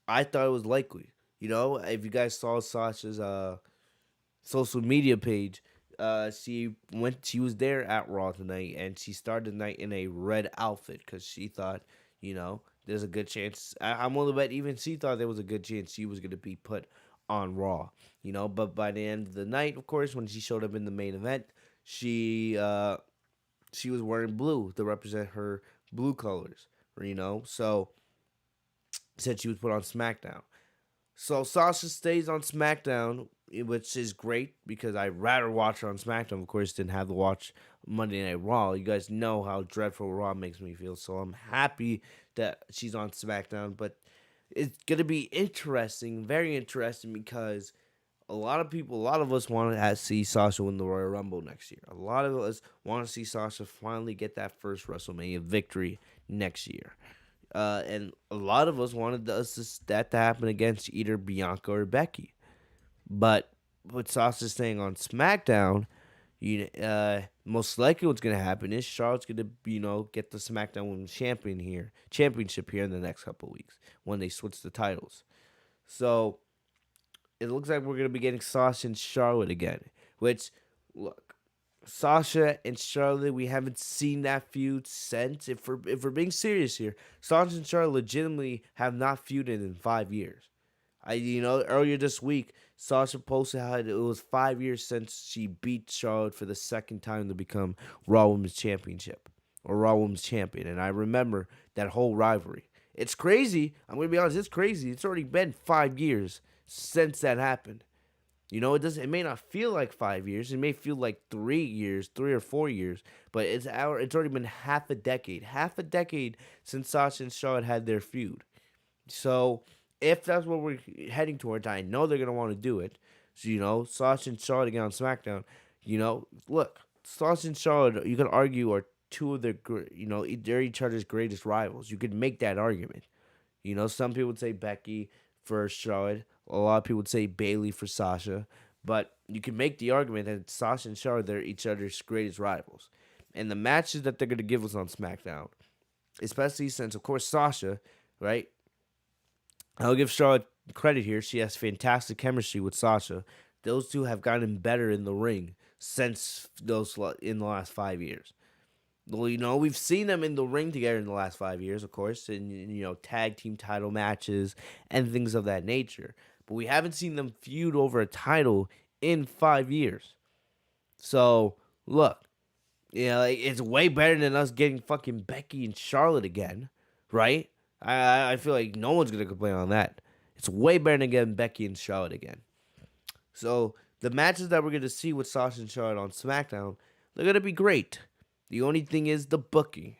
I thought it was likely. If you guys saw Sasha's social media page, she was there at Raw tonight, and she started the night in a red outfit because she thought, there's a good chance. I'm willing to bet even she thought there was a good chance she was going to be put on Raw, But by the end of the night, of course, when she showed up in the main event, she was wearing blue to represent her blue colors, So said she was put on SmackDown. So Sasha stays on SmackDown, which is great because I'd rather watch her on SmackDown, of course, than have to watch Monday Night Raw. You guys know how dreadful Raw makes me feel, so I'm happy that she's on SmackDown. But it's going to be interesting, very interesting, because a lot of us want to see Sasha win the Royal Rumble next year. A lot of us want to see Sasha finally get that first WrestleMania victory next year. And a lot of us wanted that to happen against either Bianca or Becky. But with Sasha staying on SmackDown, most likely what's going to happen is Charlotte's going to, get the SmackDown Women's Championship here in the next couple of weeks when they switch the titles. So it looks like we're going to be getting Sasha and Charlotte again, which, look, Sasha and Charlotte, we haven't seen that feud since. If we're being serious here, Sasha and Charlotte legitimately have not feuded in 5 years. Earlier this week, Sasha posted how it was 5 years since she beat Charlotte for the second time to become Raw Women's Championship or Raw Women's Champion. And I remember that whole rivalry. It's crazy. I'm going to be honest. It's crazy. It's already been 5 years since that happened. It may not feel like 5 years. It may feel like 3 years, 3 or 4 years. But it's already been half a decade. Half a decade since Sasha and Charlotte had their feud. So if that's what we're heading towards, I know they're going to want to do it. So, Sasha and Charlotte again on SmackDown. Look, Sasha and Charlotte, you could argue, are two of their, they're each other's greatest rivals. You could make that argument. Some people would say Becky for Charlotte. A lot of people would say Bayley for Sasha. But you can make the argument that Sasha and Charlotte, they're each other's greatest rivals. And the matches that they're going to give us on SmackDown, especially since, of course, Sasha, right? I'll give Charlotte credit here. She has fantastic chemistry with Sasha. Those two have gotten better in the ring since in the last 5 years. Well, we've seen them in the ring together in the last 5 years, of course, in, tag team title matches and things of that nature. But we haven't seen them feud over a title in 5 years. So, look, it's way better than us getting fucking Becky and Charlotte again, right? I feel like no one's going to complain on that. It's way better than getting Becky and Charlotte again. So, the matches that we're going to see with Sasha and Charlotte on SmackDown, they're going to be great. The only thing is the booking.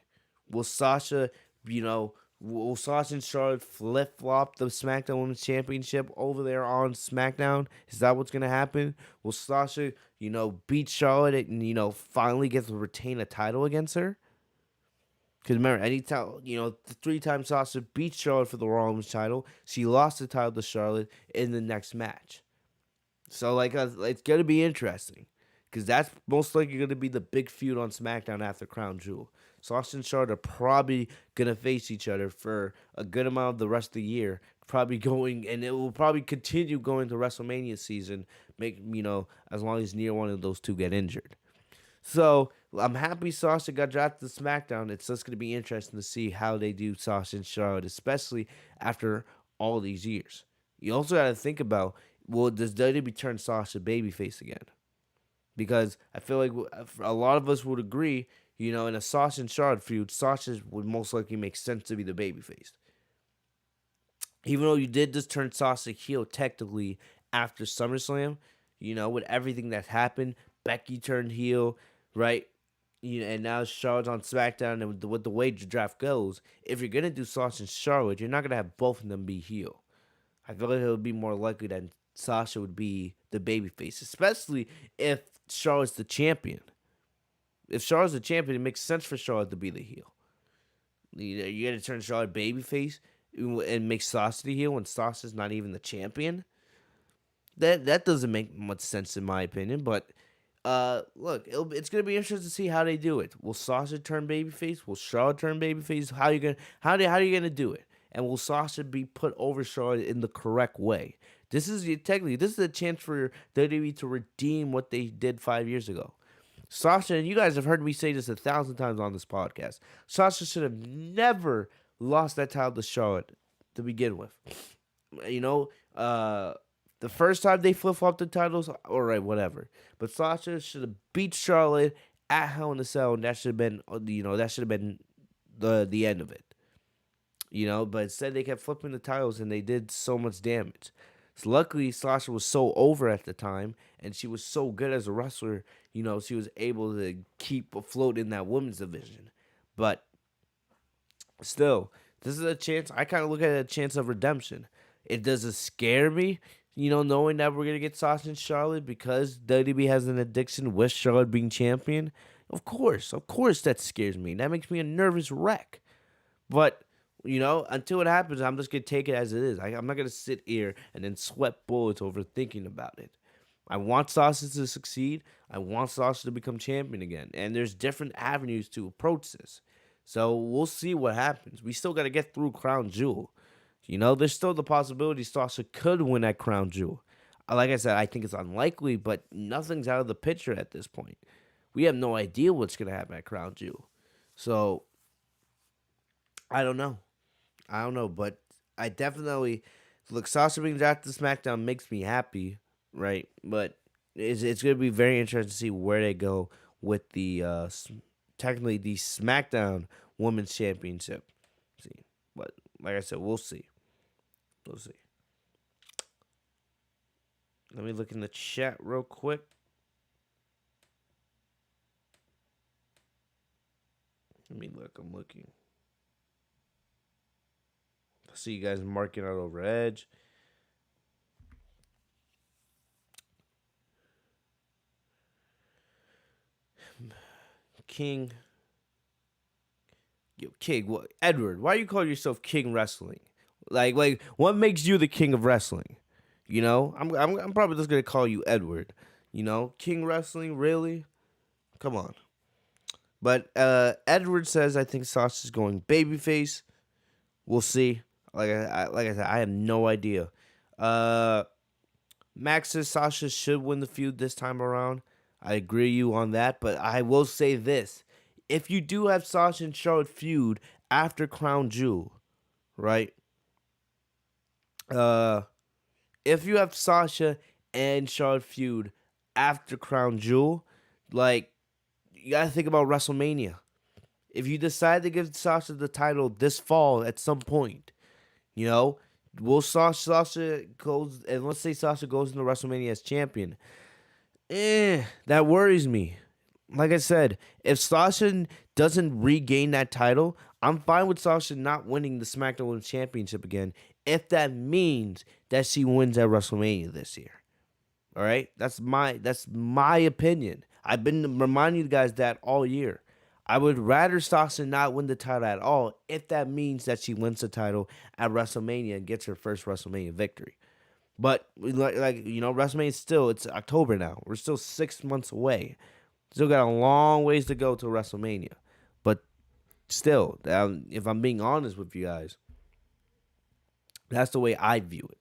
Will Sasha and Charlotte flip-flop the SmackDown Women's Championship over there on SmackDown? Is that what's going to happen? Will Sasha, beat Charlotte and, finally get to retain a title against her? Because remember, anytime, the 3 times Sasha beat Charlotte for the Raw Women's title, she lost the title to Charlotte in the next match. So, it's going to be interesting. Because that's most likely going to be the big feud on SmackDown after Crown Jewel. Sasha and Charlotte are probably going to face each other for a good amount of the rest of the year. And it will probably continue going to WrestleMania season, as long as neither one of those two get injured. So, I'm happy Sasha got drafted to SmackDown. It's just going to be interesting to see how they do Sasha and Charlotte, especially after all these years. You also got to think about, well, does WWE turn Sasha babyface again? Because I feel like a lot of us would agree, in a Sasha and Charlotte feud, Sasha would most likely make sense to be the babyface. Even though you did just turn Sasha heel technically after SummerSlam, with everything that happened, Becky turned heel, right? And now Charlotte's on SmackDown, and with the way the draft goes, if you're gonna do Sasha and Charlotte, you're not gonna have both of them be heel. I feel like it would be more likely that Sasha would be the babyface, especially if Charlotte's the champion. If Charlotte's the champion, it makes sense for Charlotte to be the heel. You gotta turn Charlotte babyface and make Sasha the heel when Sasha's not even the champion. That doesn't make much sense in my opinion. But look, it's gonna be interesting to see how they do it. Will Sasha turn babyface? Will Charlotte turn babyface? How are you gonna do it? And will Sasha be put over Charlotte in the correct way? This is a chance for WWE to redeem what they did 5 years ago. Sasha, and you guys have heard me say this 1,000 times on this podcast. Sasha should have never lost that title to Charlotte to begin with. You know, the first time they flip flop the titles, all right, whatever. But Sasha should have beat Charlotte at Hell in a Cell, and that should have been, the end of it. But instead they kept flipping the titles, and they did so much damage. So luckily, Sasha was so over at the time, and she was so good as a wrestler. She was able to keep afloat in that women's division. But still, this is a chance. I kind of look at it as a chance of redemption. It doesn't scare me, knowing that we're gonna get Sasha and Charlotte because WWE has an addiction with Charlotte being champion. Of course, that scares me. That makes me a nervous wreck. But until it happens, I'm just gonna take it as it is. I'm not gonna sit here and then sweat bullets over thinking about it. I want Sasha to succeed. I want Sasha to become champion again. And there's different avenues to approach this. So we'll see what happens. We still got to get through Crown Jewel. There's still the possibility Sasha could win at Crown Jewel. Like I said, I think it's unlikely, but nothing's out of the picture at this point. We have no idea what's going to happen at Crown Jewel. So, I don't know. But I definitely... Look, Sasha being drafted to SmackDown makes me happy, right? But it's going to be very interesting to see where they go with the... technically the SmackDown Women's Championship. See, but like I said, we'll see. Let me look in the chat real quick. Let me look. I'm looking. I see you guys marking out over Edge. King. Yo, King. What? Edward, why you call yourself King Wrestling? Like, what makes you the king of wrestling? I'm probably just gonna call you Edward. King Wrestling, really? Come on. But Edward says I think Sasha's going babyface. We'll see. Like I said, I have no idea. Max says Sasha should win the feud this time around. I agree with you on that, but I will say this. If you do have Sasha and Charlotte feud after Crown Jewel, right? If you have Sasha and Charlotte feud after Crown Jewel, like, you gotta think about WrestleMania. If you decide to give Sasha the title this fall at some point, will Sasha goes, and let's say Sasha goes into WrestleMania as champion, that worries me. Like I said, if Sasha doesn't regain that title, I'm fine with Sasha not winning the SmackDown Women's Championship again if that means that she wins at WrestleMania this year. All right? That's my opinion. I've been reminding you guys that all year. I would rather Sasha not win the title at all if that means that she wins the title at WrestleMania and gets her first WrestleMania victory. But, WrestleMania it's October now. We're still 6 months away. Still got a long ways to go to WrestleMania. But still, if I'm being honest with you guys, that's the way I view it.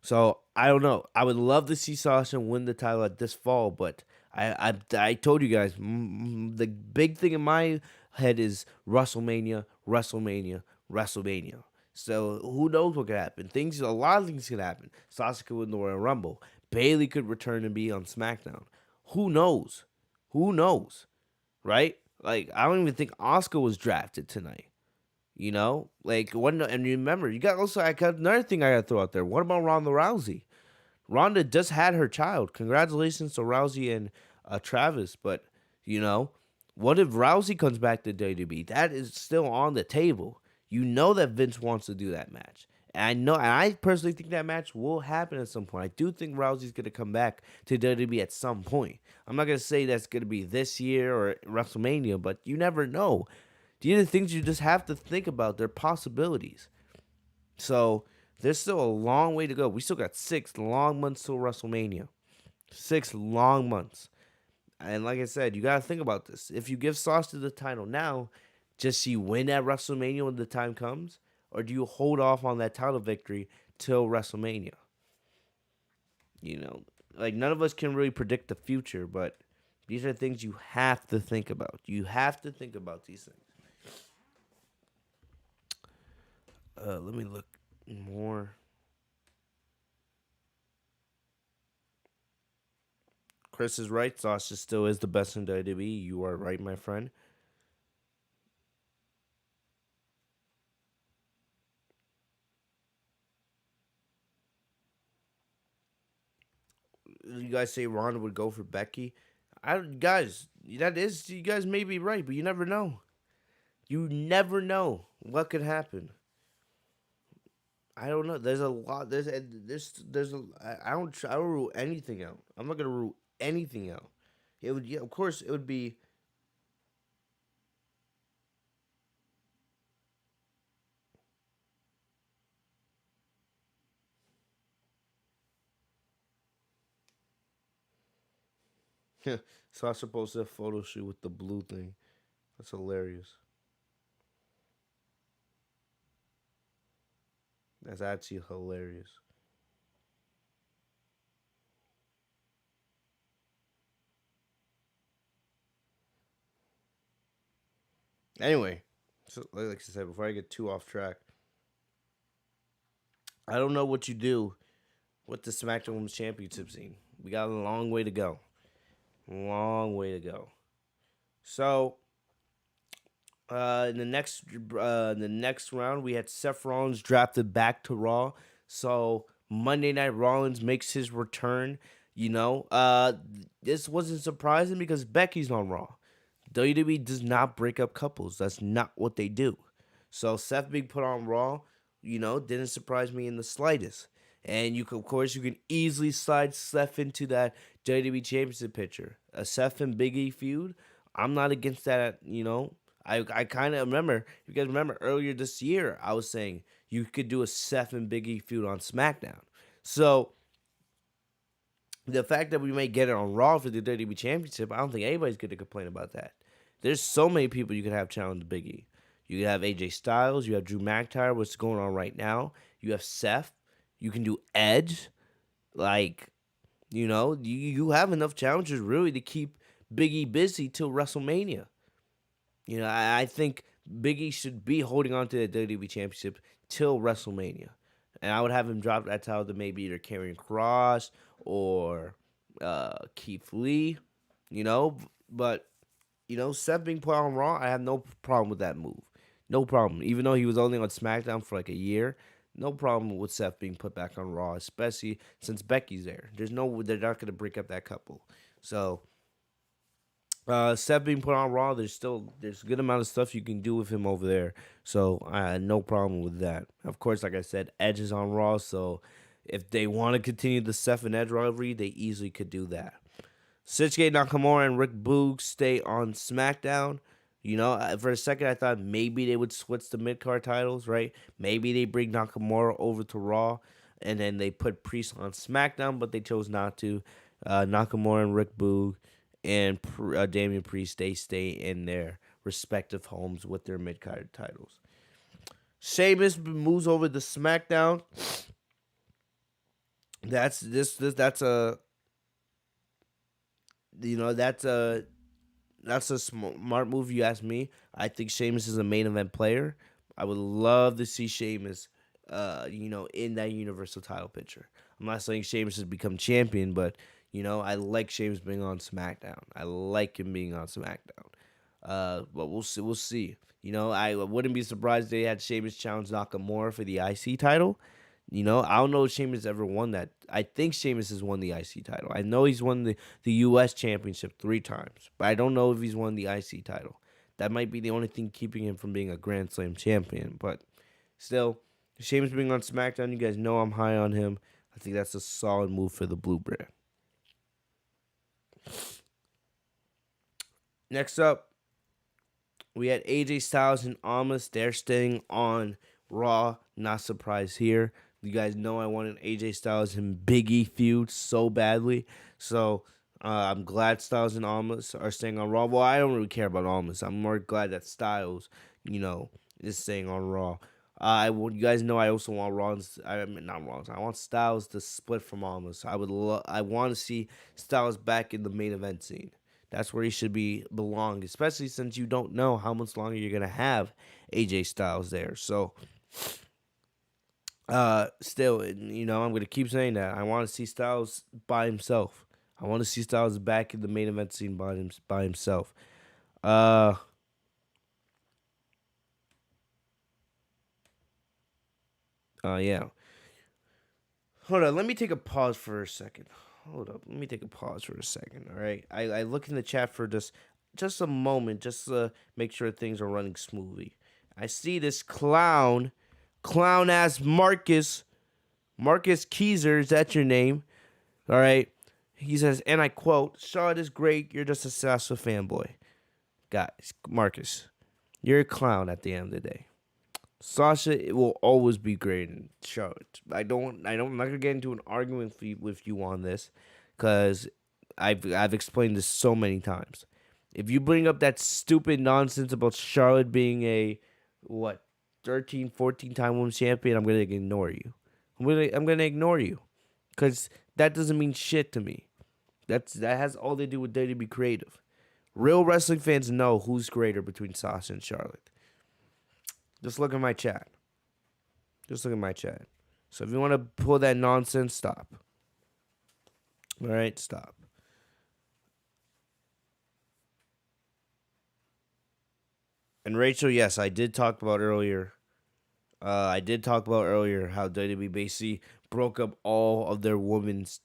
So I don't know. I would love to see Sasha win the title at this fall, but I told you guys the big thing in my head is WrestleMania, WrestleMania, WrestleMania. So who knows what could happen? A lot of things could happen. Sasha could win the Royal Rumble. Bailey could return and be on SmackDown. Who knows? Who knows? Right? Like I don't even think Oscar was drafted tonight. You know, like one. And remember, you got also. I got another thing I got to throw out there. What about Ronda Rousey? Ronda just had her child. Congratulations to Rousey and Travis. But you know, what if Rousey comes back to WWE? That is still on the table. You know that Vince wants to do that match. And I personally think that match will happen at some point. I do think Rousey's gonna come back to WWE at some point. I'm not gonna say that's gonna be this year or WrestleMania, but you never know. These are the things you just have to think about. They're possibilities. So there's still a long way to go. We still got 6 long months till WrestleMania. 6 long months. And like I said, you got to think about this. If you give Sasha the title now, just see win at WrestleMania when the time comes? Or do you hold off on that title victory till WrestleMania? You know, like none of us can really predict the future, but these are things you have to think about. You have to think about these things. Let me look more. Chris is right. Sasha still is the best in WWE. You are right, my friend. You guys say Ronda would go for Becky. Guys, that is you guys may be right, but you never know. You never know what could happen. I don't know. There's a lot. I don't rule anything out. I'm not gonna rule anything out. It would, yeah, of course, it would be. Sasha posted a photo shoot with the blue thing. That's hilarious. That's actually hilarious. Anyway, so like I said, before I get too off track, I don't know what you do with the SmackDown Women's Championship scene. We got a long way to go. Long way to go. So, in the next round, we had Seth Rollins drafted back to Raw. So Monday Night Rollins makes his return. You know, this wasn't surprising because Becky's on Raw. WWE does not break up couples. That's not what they do. So Seth being put on Raw, didn't surprise me in the slightest. And of course, you can easily slide Seth into that WWE Championship picture. A Seth and Big E feud. I'm not against that. I kind of remember. If you guys remember earlier this year, I was saying you could do a Seth and Big E feud on SmackDown. So the fact that we may get it on Raw for the WWE Championship, I don't think anybody's going to complain about that. There's so many people you could have challenge Big E. You could have AJ Styles. You have Drew McIntyre, what's going on right now. You have Seth. You can do Edge. Like, you have enough challengers really to keep Big E busy till WrestleMania. I think Big E should be holding on to the WWE Championship till WrestleMania. And I would have him drop that title to maybe either Karrion Kross or Keith Lee, But, Seth being put on Raw, I have no problem with that move. No problem. Even though he was only on SmackDown for like a year, no problem with Seth being put back on Raw, especially since Becky's there. They're not going to break up that couple. So, Seth being put on Raw, there's a good amount of stuff you can do with him over there. So I had no problem with that. Of course, like I said, Edge is on Raw, so if they want to continue the Seth and Edge rivalry, they easily could do that. Shinsuke Nakamura and Rick Boog stay on SmackDown. For a second, I thought maybe they would switch the mid card titles, right? Maybe they bring Nakamura over to Raw, and then they put Priest on SmackDown, but they chose not to. Nakamura and Rick Boog and Damian Priest, they stay in their respective homes with their mid card titles. Sheamus moves over to SmackDown. That's that's a smart move. You ask me. I think Sheamus is a main event player. I would love to see Sheamus, in that Universal title picture. I'm not saying Sheamus has become champion, but I like Sheamus being on SmackDown. I like him being on SmackDown. But we'll see. We'll see. I wouldn't be surprised if they had Sheamus challenge Nakamura for the IC title. I don't know if Sheamus ever won that. I think Sheamus has won the IC title. I know he's won the US championship 3 times, but I don't know if he's won the IC title. That might be the only thing keeping him from being a Grand Slam champion. But still, Sheamus being on SmackDown, you guys know I'm high on him. I think that's a solid move for the Blue Brand. Next up, we had AJ Styles and Almas. They're staying on Raw. Not surprised here. You guys know I wanted AJ Styles and Big E feud so badly. So I'm glad Styles and Almas are staying on Raw. Well, I don't really care about Almas. I'm more glad that Styles, is staying on Raw. You guys know I also want Rollins. I mean, not Rollins. I want Styles to split from Almas. I want to see Styles back in the main event scene. That's where he should belong, especially since you don't know how much longer you're gonna have AJ Styles there. So, still, I'm gonna keep saying that. I want to see Styles by himself. I want to see Styles back in the main event scene by himself. Yeah. Hold on. Let me take a pause for a second. Hold up. Let me take a pause for a second. All right. I look in the chat for just a moment, just to make sure things are running smoothly. I see this clown ass Marcus Keyser. Is that your name? All right. He says, and I quote, "Charlotte is great. You're just a SASHA fanboy." Guys, Marcus, you're a clown at the end of the day. Sasha will always be great in Charlotte. I'm not gonna get into an argument with you on this, because I've explained this so many times. If you bring up that stupid nonsense about Charlotte being a 13, 14-time women's champion, I'm gonna ignore you. I'm gonna ignore you, because that doesn't mean shit to me. That has all to do with WWE Creative. Real wrestling fans know who's greater between Sasha and Charlotte. Just look at my chat. So if you want to pull that nonsense, stop. All right, stop. And Rachel, yes, I did talk about earlier. How WWE basically broke up all of their women's,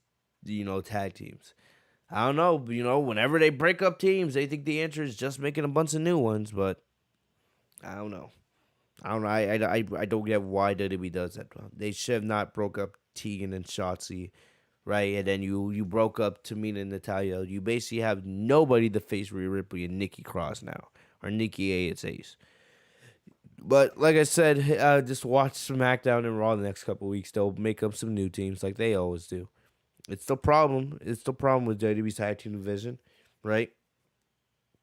tag teams. I don't know, whenever they break up teams, they think the answer is just making a bunch of new ones, but I don't know. I don't get why WWE does that. They should have not broke up Tegan and Shotzi, right? And then you broke up Tamina and Natalia. You basically have nobody to face Rhea Ripley and Nikki Cross now, or Nikki Ace. But like I said, just watch SmackDown and Raw the next couple weeks. They'll make up some new teams like they always do. It's the problem. It's the problem with WWE's tag team division, right?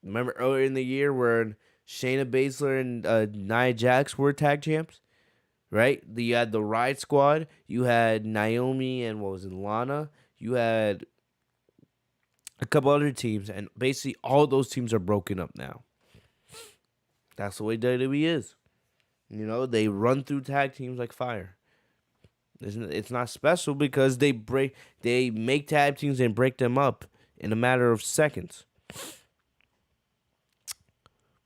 Remember earlier in the year where Shayna Baszler and Nia Jax were tag champs, right? You had the Riot Squad. You had Naomi and Lana. You had a couple other teams, and basically all those teams are broken up now. That's the way WWE is. They run through tag teams like fire. It's not special because they make tag teams and break them up in a matter of seconds.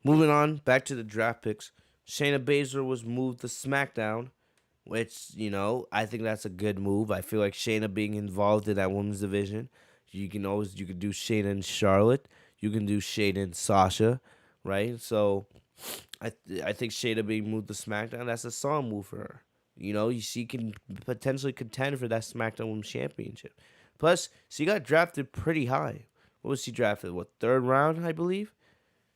Moving on, back to the draft picks. Shayna Baszler was moved to SmackDown, which, I think that's a good move. I feel like Shayna being involved in that women's division, you can do Shayna and Charlotte. You can do Shayna and Sasha, right? So I think Shayna being moved to SmackDown, that's a solid move for her. She can potentially contend for that SmackDown Women's Championship. Plus, she got drafted pretty high. What was she drafted? Third round, I believe?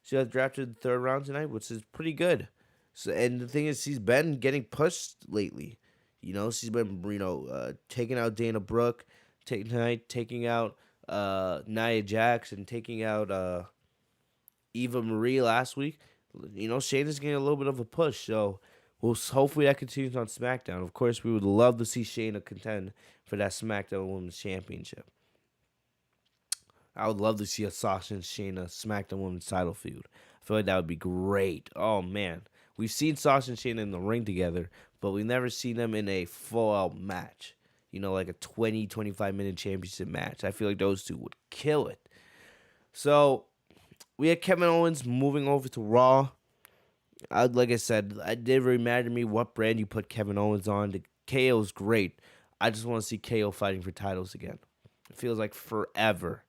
She got drafted in the third round tonight, which is pretty good. So, and the thing is, she's been getting pushed lately. She's been, taking out Dana Brooke, taking out Nia Jax, and taking out Eva Marie last week. Shayna's getting a little bit of a push, so hopefully that continues on SmackDown. Of course, we would love to see Shayna contend for that SmackDown Women's Championship. I would love to see a Sasha and Shayna SmackDown Women's title feud. I feel like that would be great. Oh man, we've seen Sasha and Shayna in the ring together, but we've never seen them in a full out match. You know, like a 25 minute championship match. I feel like those two would kill it. So we had Kevin Owens moving over to Raw. Like I said, it didn't really matter to me what brand you put Kevin Owens on. The KO is great. I just want to see KO fighting for titles again. It feels like forever.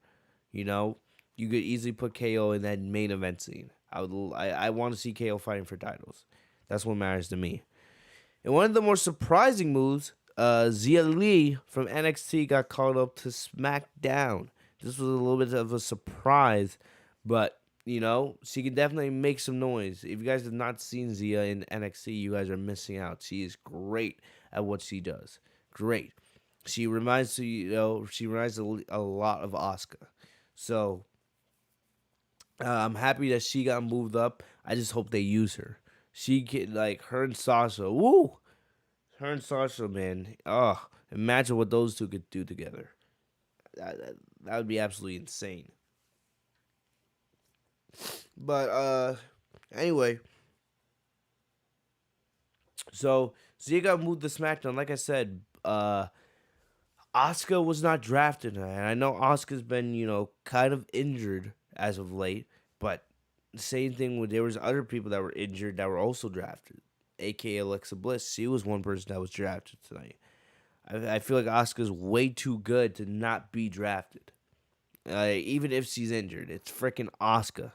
You know, you could easily put KO in that main event scene. I want to see KO fighting for titles. That's what matters to me. And one of the more surprising moves, Zia Lee from NXT got called up to SmackDown. This was a little bit of a surprise, but you know, she can definitely make some noise. If you guys have not seen Zia in NXT, you guys are missing out. She is great at what she does. Great. She reminds a lot of Asuka. So I'm happy that she got moved up. I just hope they use her. She can, like, her and Sasha. Woo! Her and Sasha, man. Oh, imagine what those two could do together. That would be absolutely insane. But anyway, so Zia got moved to SmackDown. Like I said, Asuka was not drafted, and I know Asuka's been, kind of injured as of late. But the same thing with there was other people that were injured that were also drafted, aka Alexa Bliss. She was one person that was drafted tonight. I feel like Asuka's way too good to not be drafted, even if she's injured. It's freaking Asuka.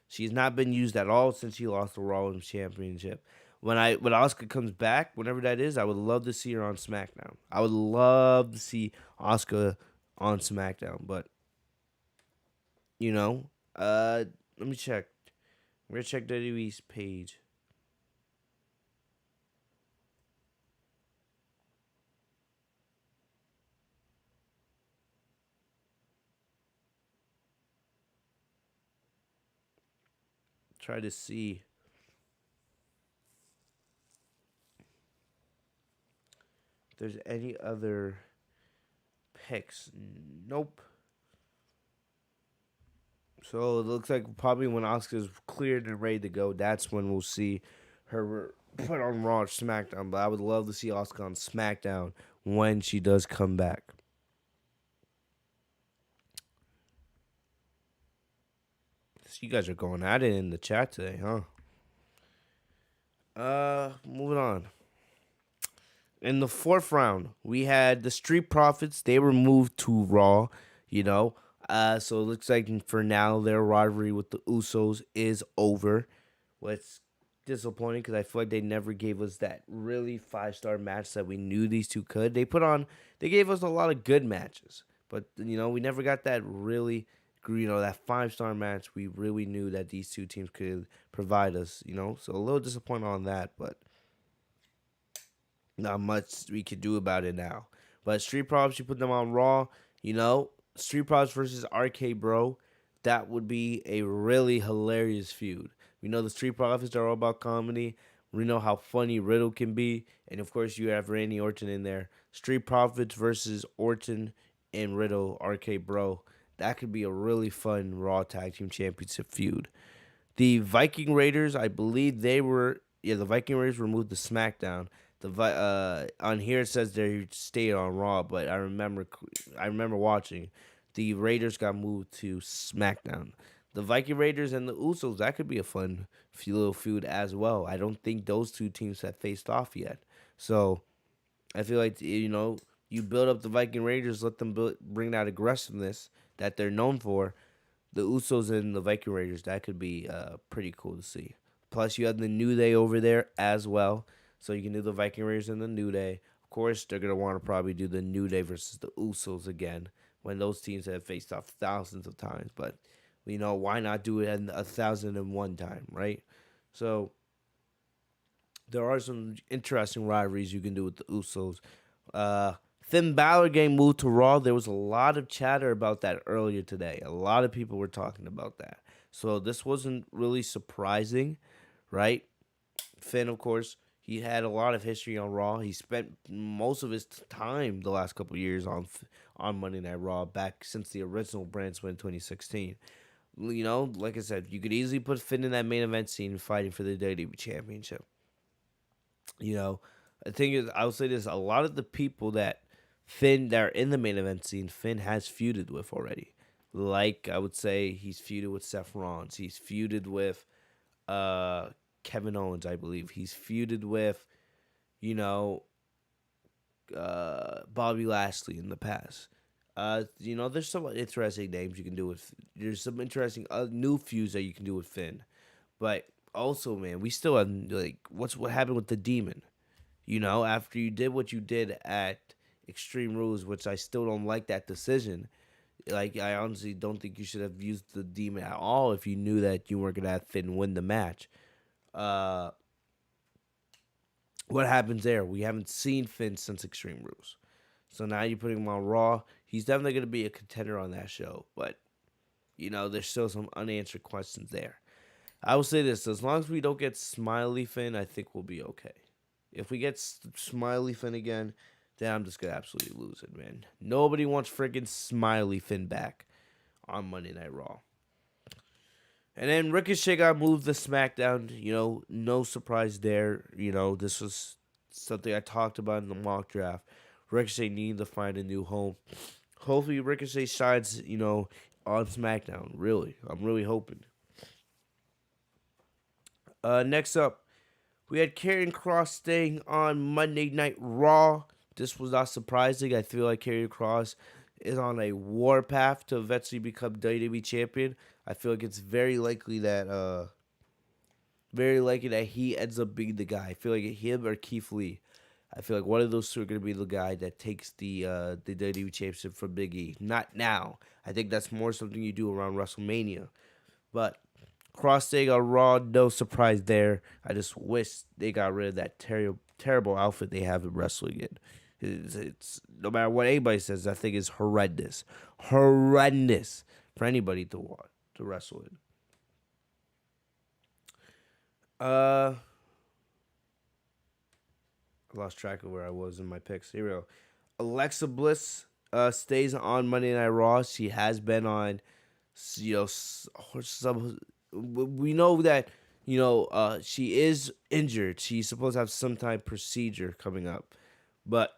She's not been used at all since she lost the Raw Women's Championship. When Asuka comes back, whenever that is, I would love to see her on SmackDown. I would love to see Asuka on SmackDown, but let me check. I'm gonna check WWE's page. Try to see if there's any other picks. Nope. So it looks like probably when Asuka's cleared and ready to go, that's when we'll see her put on Raw or SmackDown. But I would love to see Asuka on SmackDown when she does come back. So you guys are going at it in the chat today, huh? Moving on. In the fourth round, we had the Street Profits. They were moved to Raw, you know. So it looks like for now their rivalry with the Usos is over. What's disappointing because I feel like they never gave us that really 5-star match that we knew these two could. They gave us a lot of good matches, but we never got that really, that 5-star match we really knew that these two teams could provide us. So a little disappointed on that, but not much we could do about it now. But Street Profits, you put them on Raw, Street Profits versus RK Bro, that would be a really hilarious feud. We know the Street Profits are all about comedy. We know how funny Riddle can be. And of course, you have Randy Orton in there. Street Profits versus Orton and Riddle, RK Bro. That could be a really fun Raw Tag Team Championship feud. The Viking Raiders, I believe the Viking Raiders were moved to SmackDown. On here it says they stayed on Raw, but I remember watching. The Raiders got moved to SmackDown. The Viking Raiders and the Usos, that could be a fun little feud as well. I don't think those two teams have faced off yet. So I feel like, you build up the Viking Raiders, let them bring that aggressiveness that they're known for. The Usos and the Viking Raiders, that could be pretty cool to see. Plus, you have the New Day over there as well. So you can do the Viking Raiders and the New Day. Of course, they're going to want to probably do the New Day versus the Usos again when those teams have faced off thousands of times. But, why not do it 1,001 time, right? So there are some interesting rivalries you can do with the Usos. Finn Balor getting moved to Raw. There was a lot of chatter about that earlier today. A lot of people were talking about that. So this wasn't really surprising, right? Finn, of course, He had a lot of history on Raw. He spent most of his time the last couple of years on Monday Night Raw back since the original brand split in 2016. You know, like I said, you could easily put Finn in that main event scene fighting for the WWE Championship. You know, the thing is, I will say this: a lot of the people that are in the main event scene, Finn has feuded with already. Like I would say, he's feuded with Seth Rollins. He's feuded with uh, Kevin Owens, I believe. He's feuded with, you know, Bobby Lashley in the past. You know, there's some interesting names you can do with. There's some interesting new feuds that you can do with Finn, but also, man, we still have like what happened with the Demon. You know, after you did what you did at Extreme Rules, which I still don't like that decision. Like, I honestly don't think you should have used the Demon at all if you knew that you weren't gonna have Finn win the match. Uh, what happens there? We haven't seen Finn since Extreme Rules. So now you're putting him on Raw. He's definitely going to be a contender on that show. But, you know, there's still some unanswered questions there. I will say this. As long as we don't get Smiley Finn, I think we'll be okay. If we get Smiley Finn again, then I'm just going to absolutely lose it, man. Nobody wants freaking Smiley Finn back on Monday Night Raw. And then Ricochet got moved to SmackDown. You know, no surprise there. You know, this was something I talked about in the mock draft. Ricochet needing to find a new home. Hopefully, Ricochet shines, you know, on SmackDown. Really. I'm really hoping. Next up, we had Karrion Kross staying on Monday Night Raw. This was not surprising. I feel like Karrion Kross is on a warpath to eventually become WWE champion. I feel like it's very likely that he ends up being the guy. I feel like him or Keith Lee. I feel like one of those two are going to be the guy that takes the WWE Championship from Big E. Not now. I think that's more something you do around WrestleMania. But Cross staying on Raw, no surprise there. I just wish they got rid of that terrible outfit they have in wrestling in. It's no matter what anybody says, that thing is horrendous. Horrendous for anybody to watch, to wrestle in. I lost track of where I was in my picks. Here we go. Alexa Bliss stays on Monday Night Raw. She has been on, you know, some. We know that, you know, she is injured. She's supposed to have some type of procedure coming up, but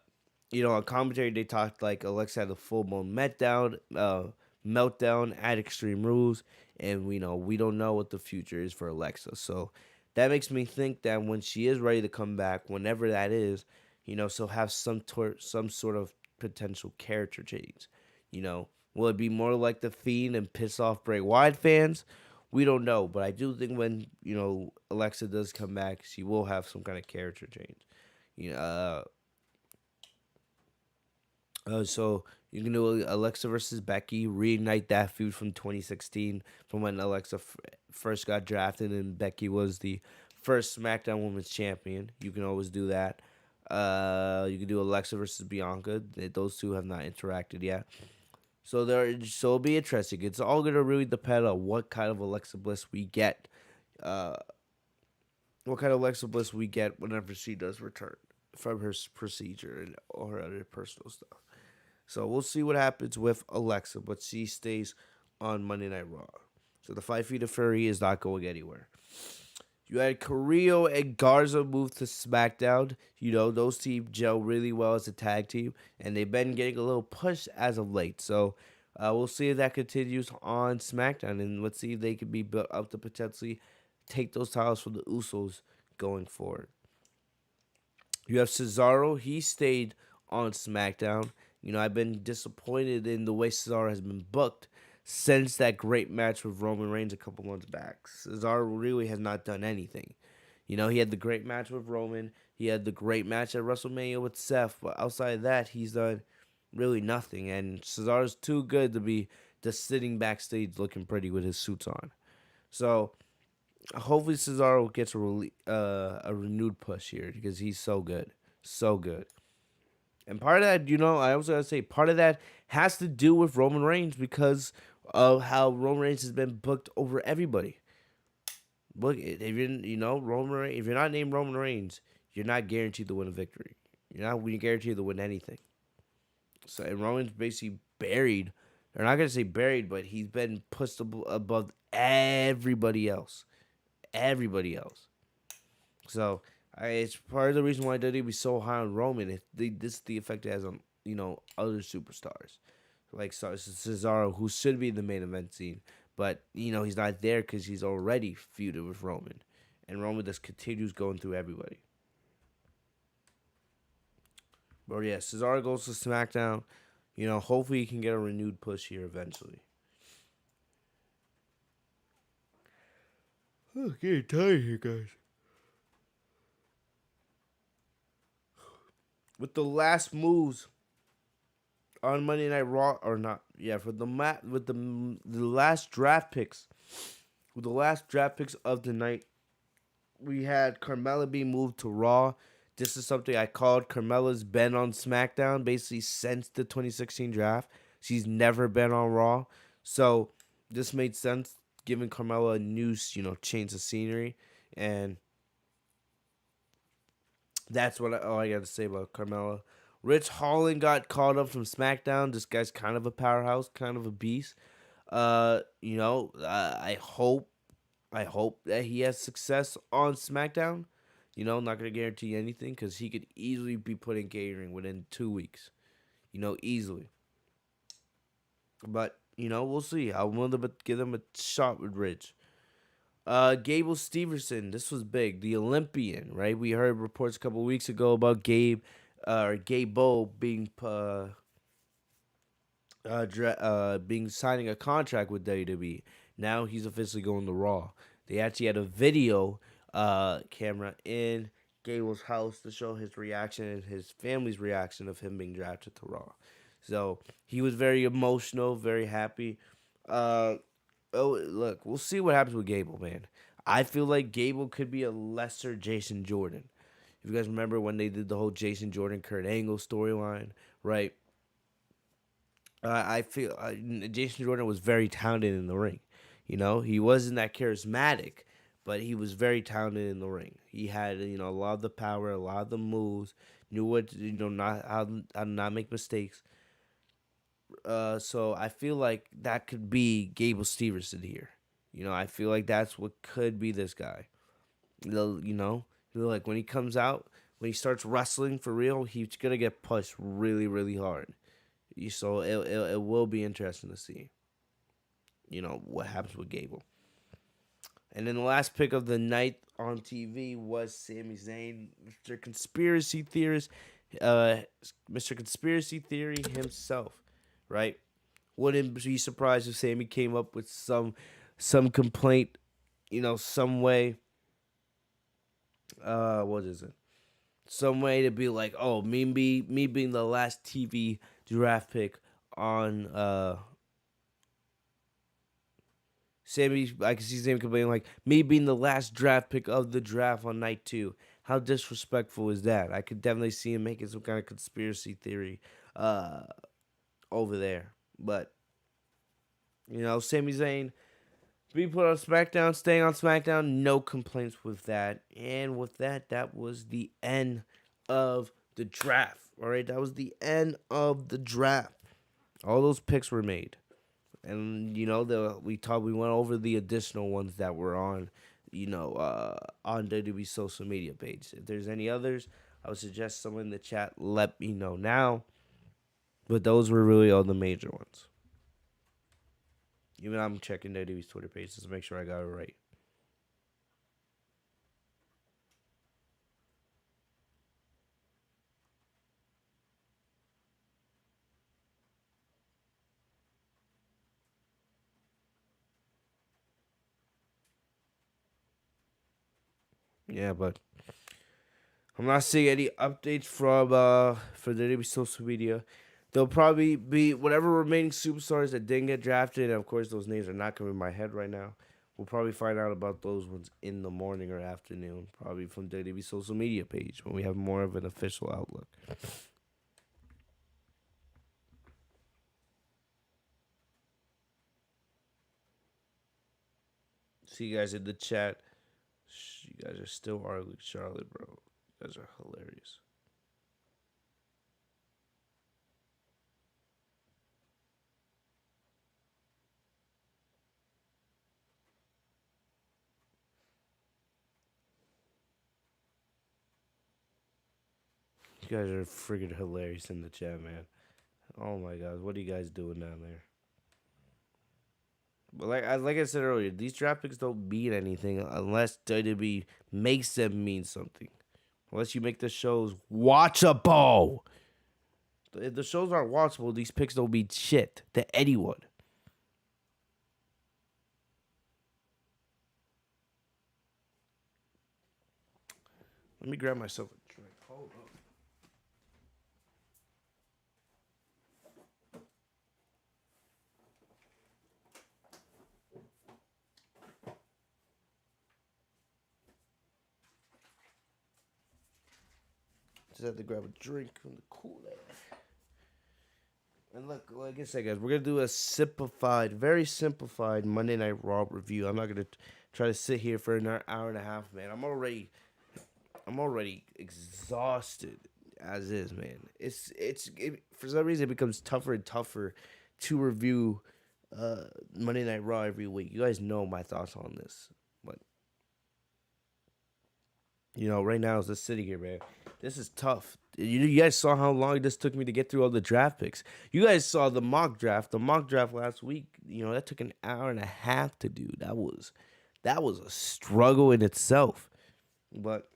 you know, on commentary they talked like Alexa had a full blown meltdown at Extreme Rules, and we don't know what the future is for Alexa. So that makes me think that when she is ready to come back, whenever that is, you know, she'll have some sort of potential character change. You know, will it be more like the Fiend and piss off Bray Wyatt fans? We don't know, but I do think when, you know, Alexa does come back, she will have some kind of character change. You know, so you can do Alexa versus Becky, reignite that feud from 2016, from when Alexa first got drafted and Becky was the first SmackDown Women's Champion. You can always do that. You can do Alexa versus Bianca. Those two have not interacted yet. So it'll be interesting. It's all gonna really depend on what kind of Alexa Bliss we get. What kind of Alexa Bliss we get whenever she does return from her procedure and or her other personal stuff. So we'll see what happens with Alexa, but she stays on Monday Night Raw. So the 5 Feet of Fury is not going anywhere. You had Carrillo and Garza move to SmackDown. You know, those teams gel really well as a tag team, and they've been getting a little push as of late. So we'll see if that continues on SmackDown, and let's see if they can be built up to potentially take those titles from the Usos going forward. You have Cesaro. He stayed on SmackDown. You know, I've been disappointed in the way Cesaro has been booked since that great match with Roman Reigns a couple months back. Cesaro really has not done anything. You know, he had the great match with Roman. He had the great match at WrestleMania with Seth. But outside of that, he's done really nothing. And Cesaro's too good to be just sitting backstage looking pretty with his suits on. So hopefully Cesaro gets a renewed push here because he's so good. So good. And part of that, you know, I also gotta say, part of that has to do with Roman Reigns because of how Roman Reigns has been booked over everybody. Look, if you're not named Roman Reigns, you're not guaranteed to win a victory. You're not guaranteed to win anything. So and Roman's basically buried. They're not gonna say buried, but he's been pushed above everybody else. Everybody else. So it's part of the reason why WWE is so high on Roman. This is the effect it has on other superstars, like Cesaro, who should be in the main event scene, but he's not there because he's already feuded with Roman, and Roman just continues going through everybody. But yeah, Cesaro goes to SmackDown. Hopefully he can get a renewed push here eventually. I'm getting tired here, guys. With the last moves on Monday Night Raw, or not, yeah, for the with the last draft picks, with the last draft picks of the night, we had Carmella being moved to Raw. This is something I called. Carmella's been on SmackDown basically since the 2016 draft. She's never been on Raw, so this made sense, giving Carmella a new, change of scenery, and that's all I got to say about Carmella. Rich Holland got called up from SmackDown. This guy's kind of a powerhouse, kind of a beast. I hope that he has success on SmackDown. Not gonna guarantee anything because he could easily be put in catering within 2 weeks. Easily. But we'll see. I want to give them a shot with Rich. Gable Stevenson, this was big. The Olympian, right? We heard reports a couple weeks ago about Gable being signing a contract with WWE. Now he's officially going to Raw. They actually had a video camera in Gable's house to show his reaction and his family's reaction of him being drafted to Raw. So he was very emotional, very happy. Look, we'll see what happens with Gable, man. I feel like Gable could be a lesser Jason Jordan. If you guys remember when they did the whole Jason Jordan Kurt Angle storyline, right? I feel Jason Jordan was very talented in the ring. He wasn't that charismatic, but he was very talented in the ring. He had a lot of the power, a lot of the moves, knew what not how to not make mistakes. So I feel like that could be Gable Stevenson here. I feel like that's what could be this guy. Like when he comes out, when he starts wrestling for real, he's gonna get pushed really, really hard. So it will be interesting to see. What happens with Gable. And then the last pick of the night on TV was Sami Zayn, Mr. Conspiracy Theorist, Mr. Conspiracy Theory himself, right? Wouldn't be surprised if Sami came up with some complaint, some way. What is it? Some way to be like, oh, me being the last TV draft pick on Sami. I can see Sami complaining like, me being the last draft pick of the draft on night 2. How disrespectful is that? I could definitely see him making some kind of conspiracy theory over there. But Sami Zayn being put on SmackDown, staying on SmackDown, no complaints with that. And with that, that was the end of the draft. All right, that was the end of the draft. All those picks were made, and we went over the additional ones that were on, on WWE social media page. If there's any others, I would suggest someone in the chat let me know now. But those were really all the major ones. Even I'm checking WWE's Twitter page just to make sure I got it right. Yeah, but I'm not seeing any updates from for the WWE social media. There'll probably be whatever remaining superstars that didn't get drafted, and of course those names are not coming in my head right now. We'll probably find out about those ones in the morning or afternoon, probably from WWE social media page when we have more of an official outlook. See you guys in the chat. You guys are still arguing Charlotte, bro. guys are hilarious. You guys are freaking hilarious in the chat, man. Oh my god, what are you guys doing down there? But like I said earlier, these draft picks don't mean anything unless WWE makes them mean something. Unless you make the shows watchable. If the shows aren't watchable, these picks don't mean shit to anyone. Let me grab myself a drink. Hold on. Just have to grab a drink from the cooler. And look, like I said, guys, we're gonna do a simplified, very simplified Monday Night Raw review. I'm not gonna try to sit here for an hour and a half, man. I'm already exhausted as is, man. For some reason it becomes tougher and tougher to review Monday Night Raw every week. You guys know my thoughts on this, but right now as just sitting here, man, this is tough. You guys saw how long this took me to get through all the draft picks. You guys saw the mock draft. The mock draft last week, that took an hour and a half to do. That was a struggle in itself. But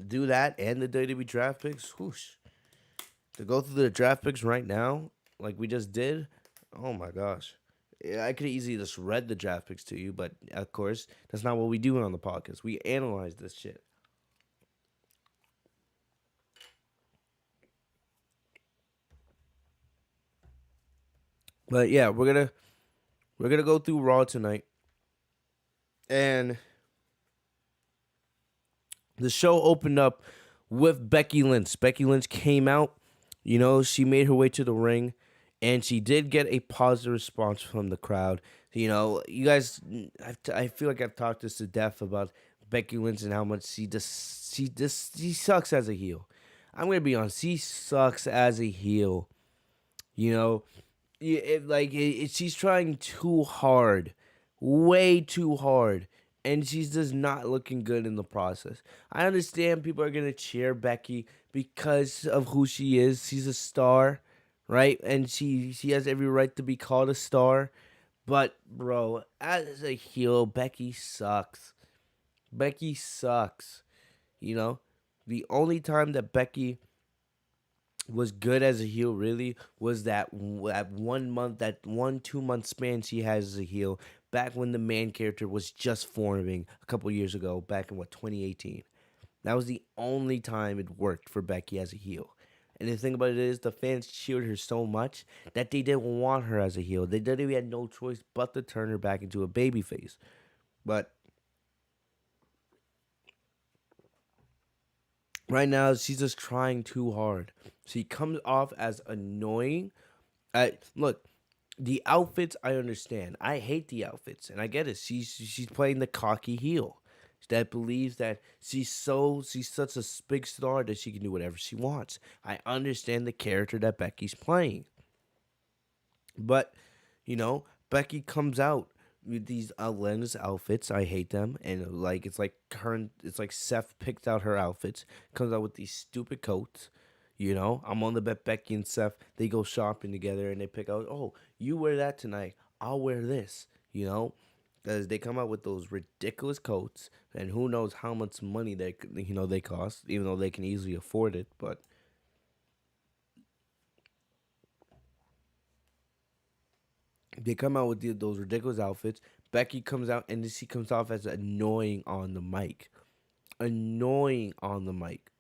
do that and the WWE draft picks, whoosh. To go through the draft picks right now, like we just did, oh my gosh. Yeah, I could easily just read the draft picks to you, but of course, that's not what we do on the podcast. We analyze this shit. But yeah, we're gonna go through Raw tonight, and the show opened up with Becky Lynch. Becky Lynch came out, she made her way to the ring, and she did get a positive response from the crowd. You guys, I feel like I've talked this to death about Becky Lynch and how much she sucks as a heel. I'm gonna be honest, she sucks as a heel. You know, she's trying too hard, way too hard, and she's just not looking good in the process. I understand people are gonna cheer Becky because of who she is. She's a star, right? And she has every right to be called a star. But bro, as a heel, Becky sucks. Becky sucks. You know, the only time that Becky was good as a heel really was that 1 month, that 1 2 month span she has as a heel back when the man character was just forming a couple years ago, back in 2018. That was the only time it worked for Becky as a heel. And the thing about it is, the fans cheered her so much that they didn't want her as a heel. They literally had no choice but to turn her back into a babyface. But right now, she's just trying too hard. She comes off as annoying. Look, the outfits I understand. I hate the outfits, and I get it. She's playing the cocky heel that believes that she's such a big star that she can do whatever she wants. I understand the character that Becky's playing, but Becky comes out with these outlandish outfits. I hate them, and it's like Seth picked out her outfits. Comes out with these stupid coats. I'm on the bet Becky and Seth, they go shopping together and they pick out, oh, you wear that tonight, I'll wear this, because they come out with those ridiculous coats, and who knows how much money they cost, even though they can easily afford it. But they come out with those ridiculous outfits. Becky comes out and she comes off as annoying on the mic. Annoying on the mic.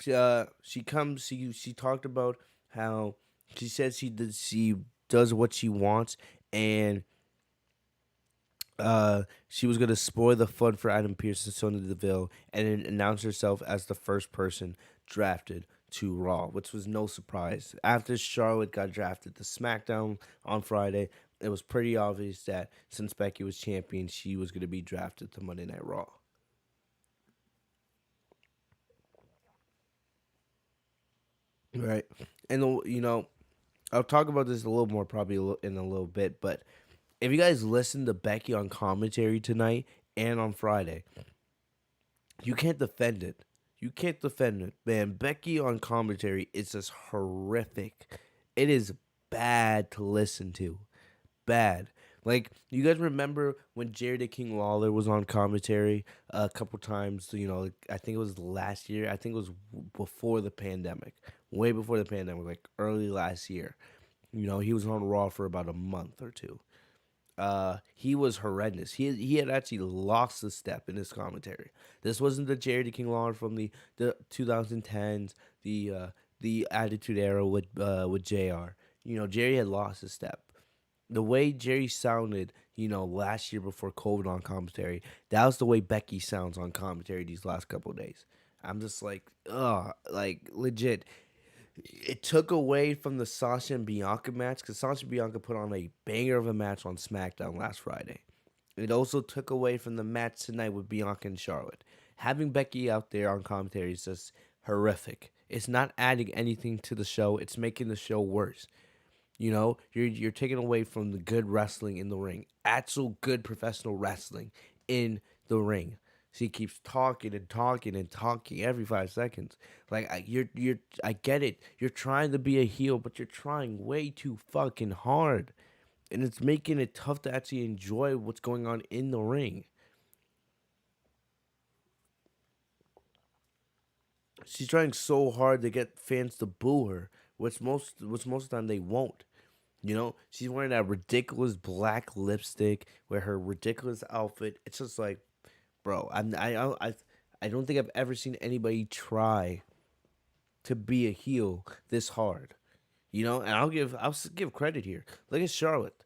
She talked about how she said she does what she wants, and she was gonna spoil the fun for Adam Pearce and Sonya Deville, and then announce herself as the first person drafted to Raw, which was no surprise. After Charlotte got drafted to SmackDown on Friday, it was pretty obvious that since Becky was champion, she was gonna be drafted to Monday Night Raw. right? And I'll talk about this a little more probably in a little bit. But if you guys listen to Becky on commentary tonight and on Friday, you can't defend it. You can't defend it, man. Becky on commentary is just horrific. It is bad to listen to. Bad. Like, you guys remember when Jerry the King Lawler was on commentary a couple times? Like, I think it was last year. I think it was before the pandemic, way before the pandemic, like early last year. He was on Raw for about a month or two. He was horrendous. He had actually lost a step in his commentary. This wasn't the Jerry the King Lawler from the 2010s, the Attitude Era with Jr. Jerry had lost a step. The way Jerry sounded, last year before COVID on commentary, that was the way Becky sounds on commentary these last couple of days. I'm just like, ugh, like legit. It took away from the Sasha and Bianca match because Sasha and Bianca put on a banger of a match on SmackDown last Friday. It also took away from the match tonight with Bianca and Charlotte. Having Becky out there on commentary is just horrific. It's not adding anything to the show. It's making the show worse. You're taking away from the good wrestling in the ring, actual good professional wrestling in the ring. She keeps talking and talking and talking every 5 seconds. Like I get it. You're trying to be a heel, but you're trying way too fucking hard, and it's making it tough to actually enjoy what's going on in the ring. She's trying so hard to get fans to boo her, which most of the time they won't. She's wearing that ridiculous black lipstick with her ridiculous outfit. It's just like, bro, I don't think I've ever seen anybody try to be a heel this hard. And I'll give credit here. Look at Charlotte.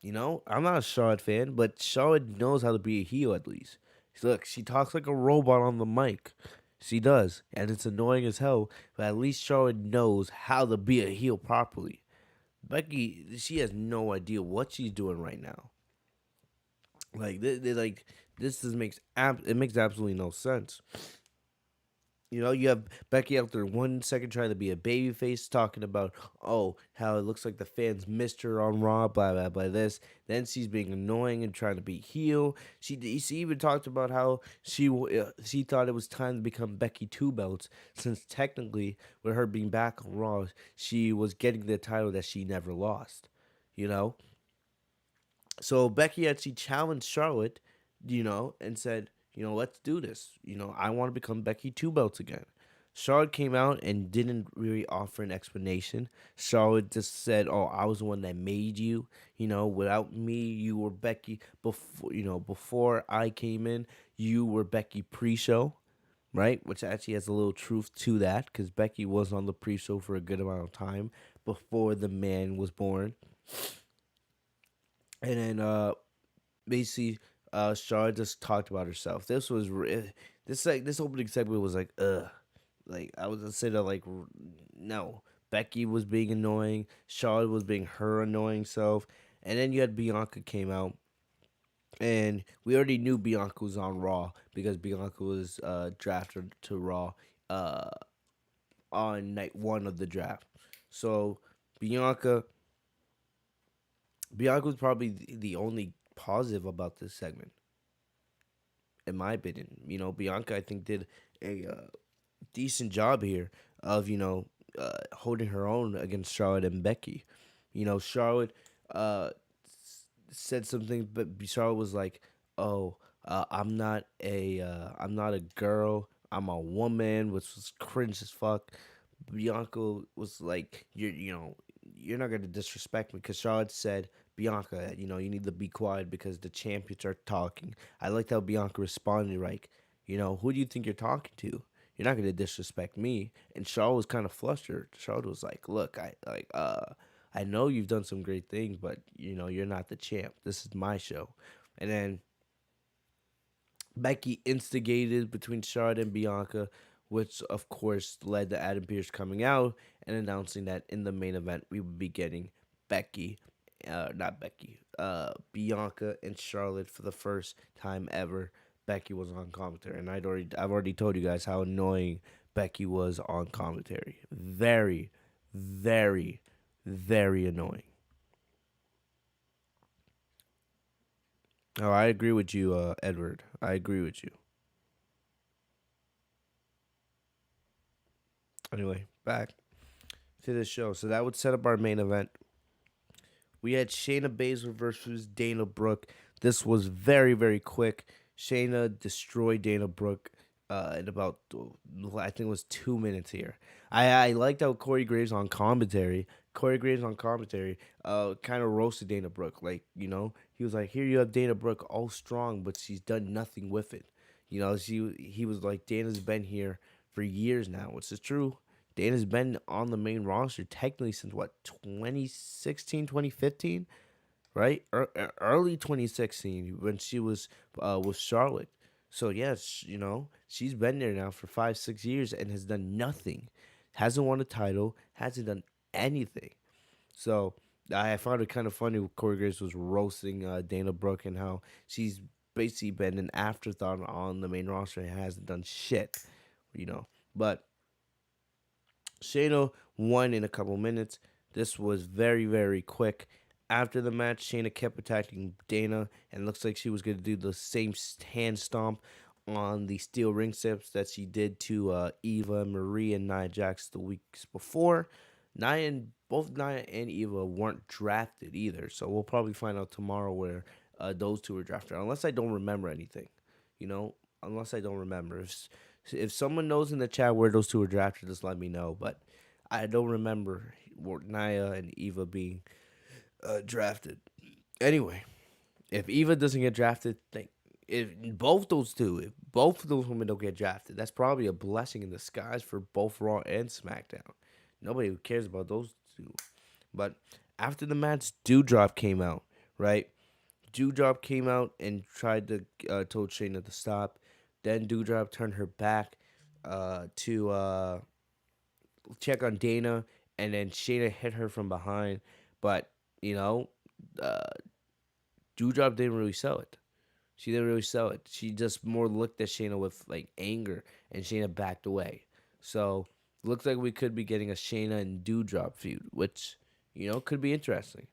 I'm not a Charlotte fan, but Charlotte knows how to be a heel at least. Look, she talks like a robot on the mic. She does, and it's annoying as hell. But at least Charlotte knows how to be a heel properly. Becky, she has no idea what she's doing right now. Like this just it makes absolutely no sense. You have Becky out there 1 second trying to be a baby face, talking about, oh, how it looks like the fans missed her on Raw, blah, blah, blah, this. Then she's being annoying and trying to be heel. She even talked about how she thought it was time to become Becky Two Belts, since technically, with her being back on Raw, she was getting the title that she never lost. You know? So Becky actually challenged Charlotte, and said, let's do this. I want to become Becky Two Belts again. Charlotte came out and didn't really offer an explanation. Charlotte just said, "Oh, I was the one that made you. Without me, you were Becky. Before I came in, you were Becky pre-show, right? Which actually has a little truth to that, because Becky was on the pre-show for a good amount of time before the man was born." And then basically, Charlotte just talked about herself. This opening segment was like, ugh. Like, I was just saying, like, no. Becky was being annoying. Charlotte was being her annoying self. And then you had Bianca came out. And we already knew Bianca was on Raw because Bianca was drafted to Raw uh, on night one of the draft. So Bianca Bianca was probably the only positive about this segment, in my opinion. Bianca, I think, did a decent job here of holding her own against Charlotte and Becky. Charlotte said something, but Charlotte was like, "Oh, I'm not a girl. I'm a woman," which was cringe as fuck. Bianca was like, you're not gonna disrespect me," because Charlotte said, "Bianca, you need to be quiet because the champions are talking." I liked how Bianca responded, like, "Who do you think you're talking to? You're not gonna disrespect me." And Charlotte was kind of flustered. Charlotte was like, "Look, I know you've done some great things, but you're not the champ. This is my show." And then Becky instigated between Charlotte and Bianca, which of course led to Adam Pearce coming out and announcing that in the main event we would be getting not Becky, Bianca and Charlotte for the first time ever. Becky was on commentary, and I've already told you guys how annoying Becky was on commentary. Very, very, very annoying. Oh, I agree with you, Edward. I agree with you. Anyway, back to the show. So that would set up our main event. We had Shayna Baszler versus Dana Brooke. This was very, very quick. Shayna destroyed Dana Brooke in about, I think it was 2 minutes here. I liked how Corey Graves on commentary kind of roasted Dana Brooke. Like, he was like, here you have Dana Brooke all strong, but she's done nothing with it. He was like, Dana's been here for years now, which is true. Dana's been on the main roster technically since what, 2016, 2015, right? Early 2016 when she was with Charlotte. So yes, she's been there now for 5, 6 years and has done nothing. Hasn't won a title. Hasn't done anything. So I found it kind of funny when Corey Graves was roasting Dana Brooke and how she's basically been an afterthought on the main roster and hasn't done shit. But Shayna won in a couple minutes. This was very, very quick. After the match, Shayna kept attacking Dana and looks like she was going to do the same hand stomp on the steel ring steps that she did to Eva Marie and Nia Jax the weeks before. Both Nia and Eva weren't drafted either, so we'll probably find out tomorrow where those two were drafted, unless I don't remember anything. Unless I don't remember. If someone knows in the chat where those two were drafted, just let me know. But I don't remember Nia and Eva being drafted. Anyway, if Eva doesn't get drafted, if both of those women don't get drafted, that's probably a blessing in disguise for both Raw and SmackDown. Nobody cares about those two. But after the match, Doudrop came out, right? Doudrop came out and tried to told Shayna to stop. Then Doudrop turned her back to check on Dana, and then Shayna hit her from behind. But uh, Doudrop didn't really sell it. She didn't really sell it. She just more looked at Shayna with like anger, and Shayna backed away. So looks like we could be getting a Shayna and Doudrop feud, which could be interesting.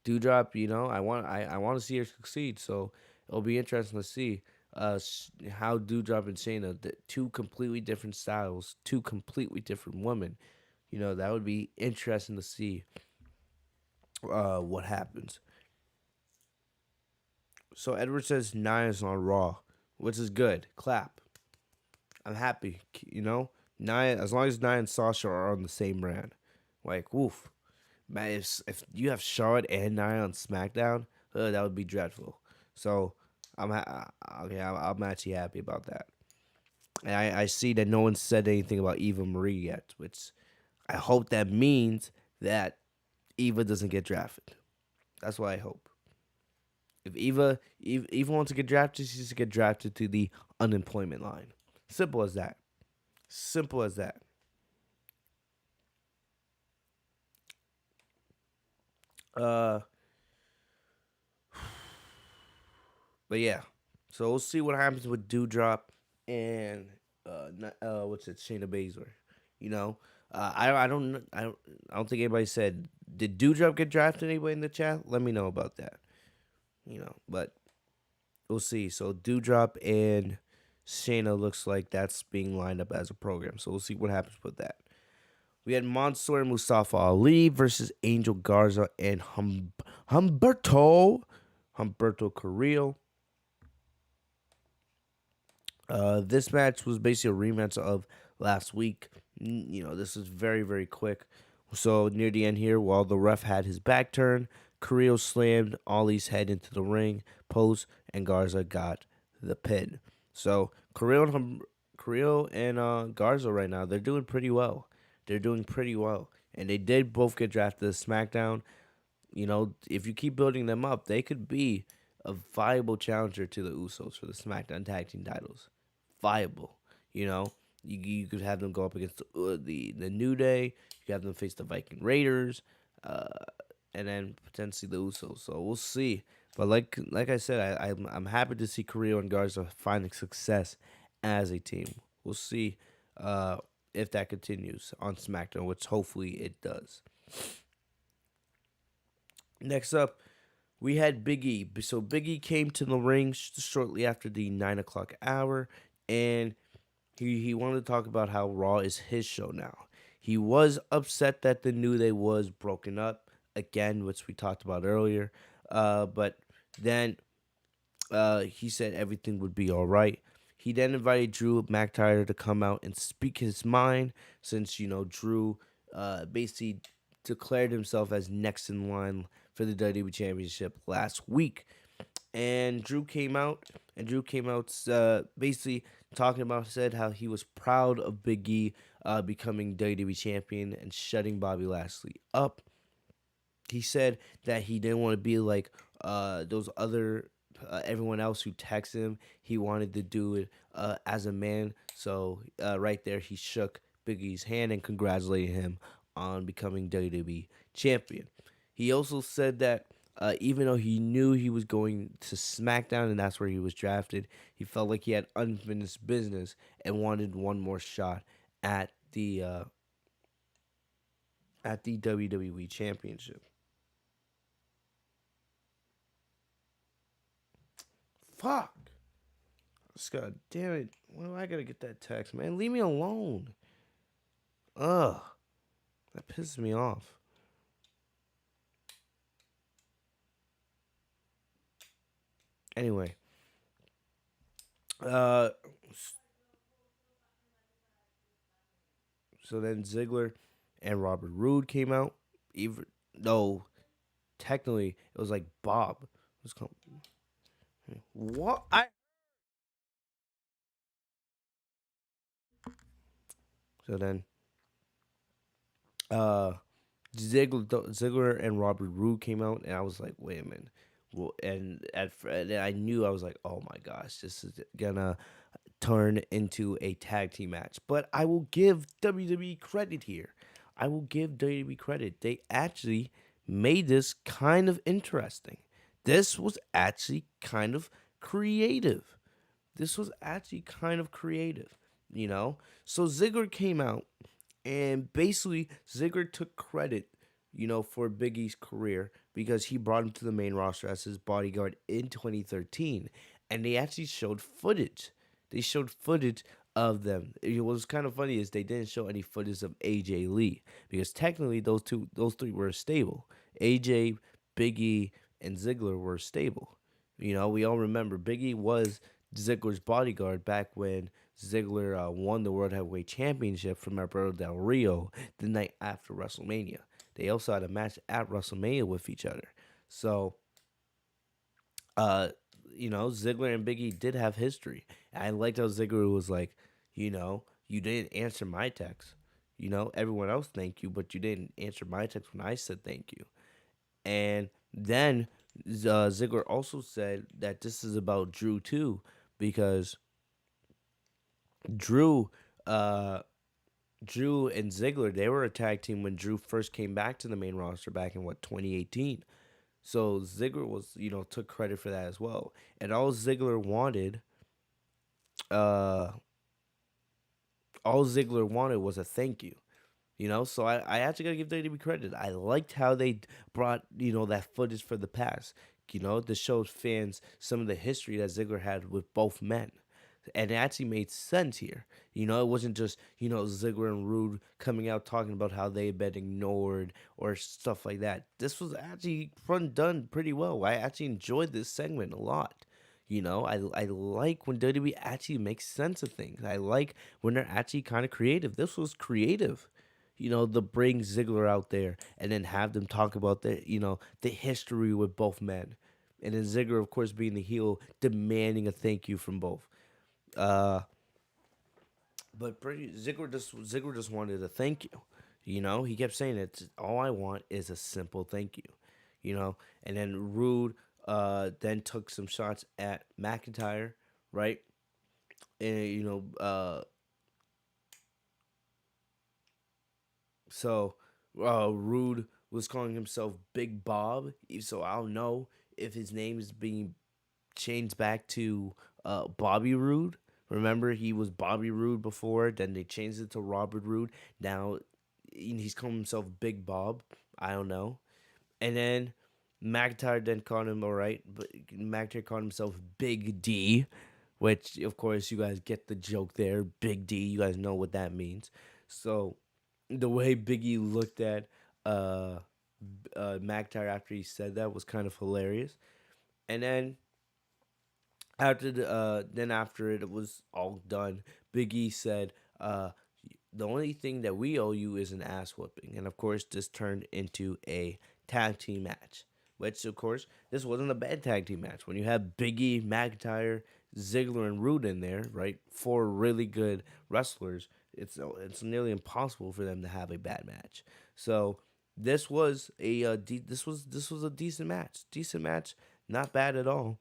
Doudrop, I want to see her succeed, so it'll be interesting to see how Doudrop and Shayna, the two completely different styles, two completely different women. That would be interesting to see what happens. So Edward says Nia's on Raw, which is good. Clap. I'm happy. Nia, as long as Nia and Sasha are on the same brand, like woof. Man, if you have Charlotte and Nia on SmackDown, that would be dreadful. So I'm actually happy about that. And I see that no one said anything about Eva Marie yet, which I hope that means that Eva doesn't get drafted. That's what I hope. If Eva wants to get drafted, she's to get drafted to the unemployment line. Simple as that. Simple as that. Uh, but yeah, so we'll see what happens with Dewdrop and what's it, Shayna Baszler. You know, I don't think anybody said, did Dewdrop get drafted anybody in the chat? Let me know about that. But we'll see. So Dewdrop and Shayna looks like that's being lined up as a program. So we'll see what happens with that. We had Mansoor Mustafa Ali versus Angel Garza and Humberto Carrillo. This match was basically a rematch of last week. This is very, very quick. So near the end here, while the ref had his back turned, Carrillo slammed Ali's head into the ring post, and Garza got the pin. So Carrillo and Garza right now, they're doing pretty well. They're doing pretty well, and they did both get drafted to SmackDown. If you keep building them up, they could be a viable challenger to the Usos for the SmackDown Tag Team titles. Viable, you could have them go up against the New Day. You could have them face the Viking Raiders, and then potentially the Usos. So we'll see. But like I said, I'm happy to see Carrillo and Garza finding success as a team. We'll see if that continues on SmackDown, which hopefully it does. Next up, we had Big E. So Big E came to the ring shortly after the 9 o'clock hour, and he wanted to talk about how Raw is his show now. He was upset that the New Day was broken up again, which we talked about earlier. But then he said everything would be all right. He then invited Drew McIntyre to come out and speak his mind, since Drew basically declared himself as next in line for the WWE Championship last week. And Drew came out basically talking about, said how he was proud of Big E becoming WWE champion and shutting Bobby Lashley up. He said that he didn't want to be like those other everyone else who texted him. He wanted to do it as a man. So right there, he shook Big E's hand and congratulated him on becoming WWE champion. He also said that even though he knew he was going to SmackDown and that's where he was drafted, he felt like he had unfinished business and wanted one more shot at the WWE Championship. Fuck. God damn it. Why do I gotta get that text, man? Leave me alone. Ugh. That pisses me off. Anyway. Uh so then Ziggler and Robert Roode came out. Even though technically it was like Bob. It was called, what? So then uh Ziggler and Robert Roode came out, and I was like, wait a minute. Well, and I knew, I was like, oh my gosh, this is gonna turn into a tag team match. But I will give WWE credit here. I will give WWE credit. They actually made this kind of interesting. This was actually kind of creative. This was actually kind of creative, you know? So Ziggler came out, and basically Ziggler took credit, for Big E's career because he brought him to the main roster as his bodyguard in 2013. And they actually showed footage. They showed footage of them. What was kind of funny is they didn't show any footage of AJ Lee because technically those three were stable. AJ, Big E, and Ziggler were stable. We all remember Big E was Ziggler's bodyguard back when Ziggler won the World Heavyweight Championship from Alberto Del Rio the night after WrestleMania. They also had a match at WrestleMania with each other. So, uh, Ziggler and Big E did have history. And I liked how Ziggler was like, you didn't answer my text. Everyone else thank you, but you didn't answer my text when I said thank you. And then Ziggler also said that this is about Drew too, because Drew, uh, Drew and Ziggler, they were a tag team when Drew first came back to the main roster back in 2018. So Ziggler was, took credit for that as well. And uh, all Ziggler wanted was a thank you. So I actually gotta give WWE credit. I liked how they brought, that footage for the past. To show fans some of the history that Ziggler had with both men. And it actually made sense here. It wasn't just, Ziggler and Rude coming out talking about how they had been ignored or stuff like that. This was actually done pretty well. I actually enjoyed this segment a lot. I like when WWE actually makes sense of things. I like when they're actually kind of creative. This was creative. To bring Ziggler out there and then have them talk about the history with both men. And then Ziggler, of course, being the heel, demanding a thank you from both. Uh, but Ziggler just wanted a thank you. He kept saying it. All I want is a simple thank you. And then Rude then took some shots at McIntyre, right? And so Rude was calling himself Big Bob. So I don't know if his name is being changed back to Bobby Roode, Remember, he was Bobby Roode before. Then they changed it to Robert Roode. Now he's calling himself Big Bob. I don't know. And then McIntyre then called him all right, but McIntyre called himself Big D, which of course you guys get the joke there. Big D, you guys know what that means. So the way Biggie looked at uh, McIntyre after he said that was kind of hilarious. And then after it was all done, Big E said, "The only thing that we owe you is an ass whooping." And of course, this turned into a tag team match. Which, of course, this wasn't a bad tag team match. When you have Big E, McIntyre, Ziggler, and Roode in there, right, four really good wrestlers, it's nearly impossible for them to have a bad match. So this was this was a decent match, not bad at all.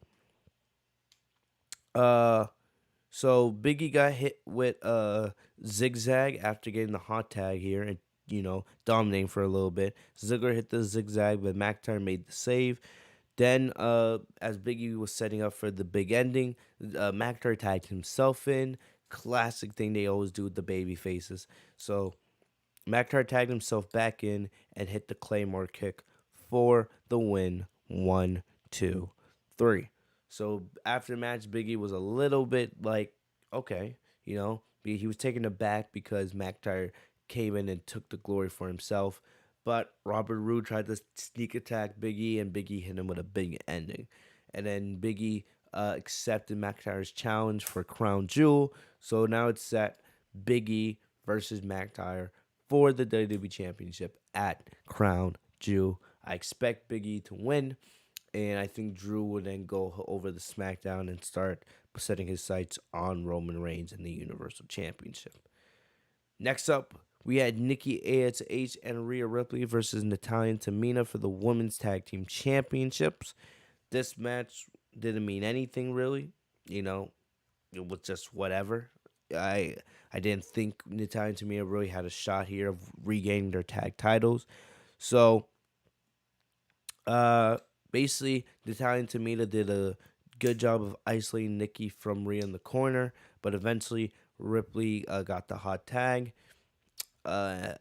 Uh, so Biggie got hit with zigzag after getting the hot tag here and dominating for a little bit. Ziggler hit the zigzag, but McIntyre made the save. Then, as Biggie was setting up for the big ending, McIntyre tagged himself in. Classic thing they always do with the baby faces. So McIntyre tagged himself back in and hit the Claymore kick for the win. 1, 2, 3. So after the match, Biggie was a little bit like, okay, he was taken aback because McIntyre came in and took the glory for himself. But Robert Roode tried to sneak attack Biggie, and Biggie hit him with a big ending. And then Biggie accepted McIntyre's challenge for Crown Jewel. So now it's set Biggie versus McIntyre for the WWE Championship at Crown Jewel. I expect Biggie to win, and I think Drew will then go over the SmackDown and start setting his sights on Roman Reigns and the Universal Championship. Next up, we had Nikki ASH and Rhea Ripley versus Natalya and Tamina for the Women's Tag Team Championships. This match didn't mean anything really. It was just whatever. I I didn't think Natalya and Tamina really had a shot here of regaining their tag titles. So uh basically Natalya and Tamina did a good job of isolating Nikki from Rhea in the corner, but eventually Ripley got the hot tag. Uh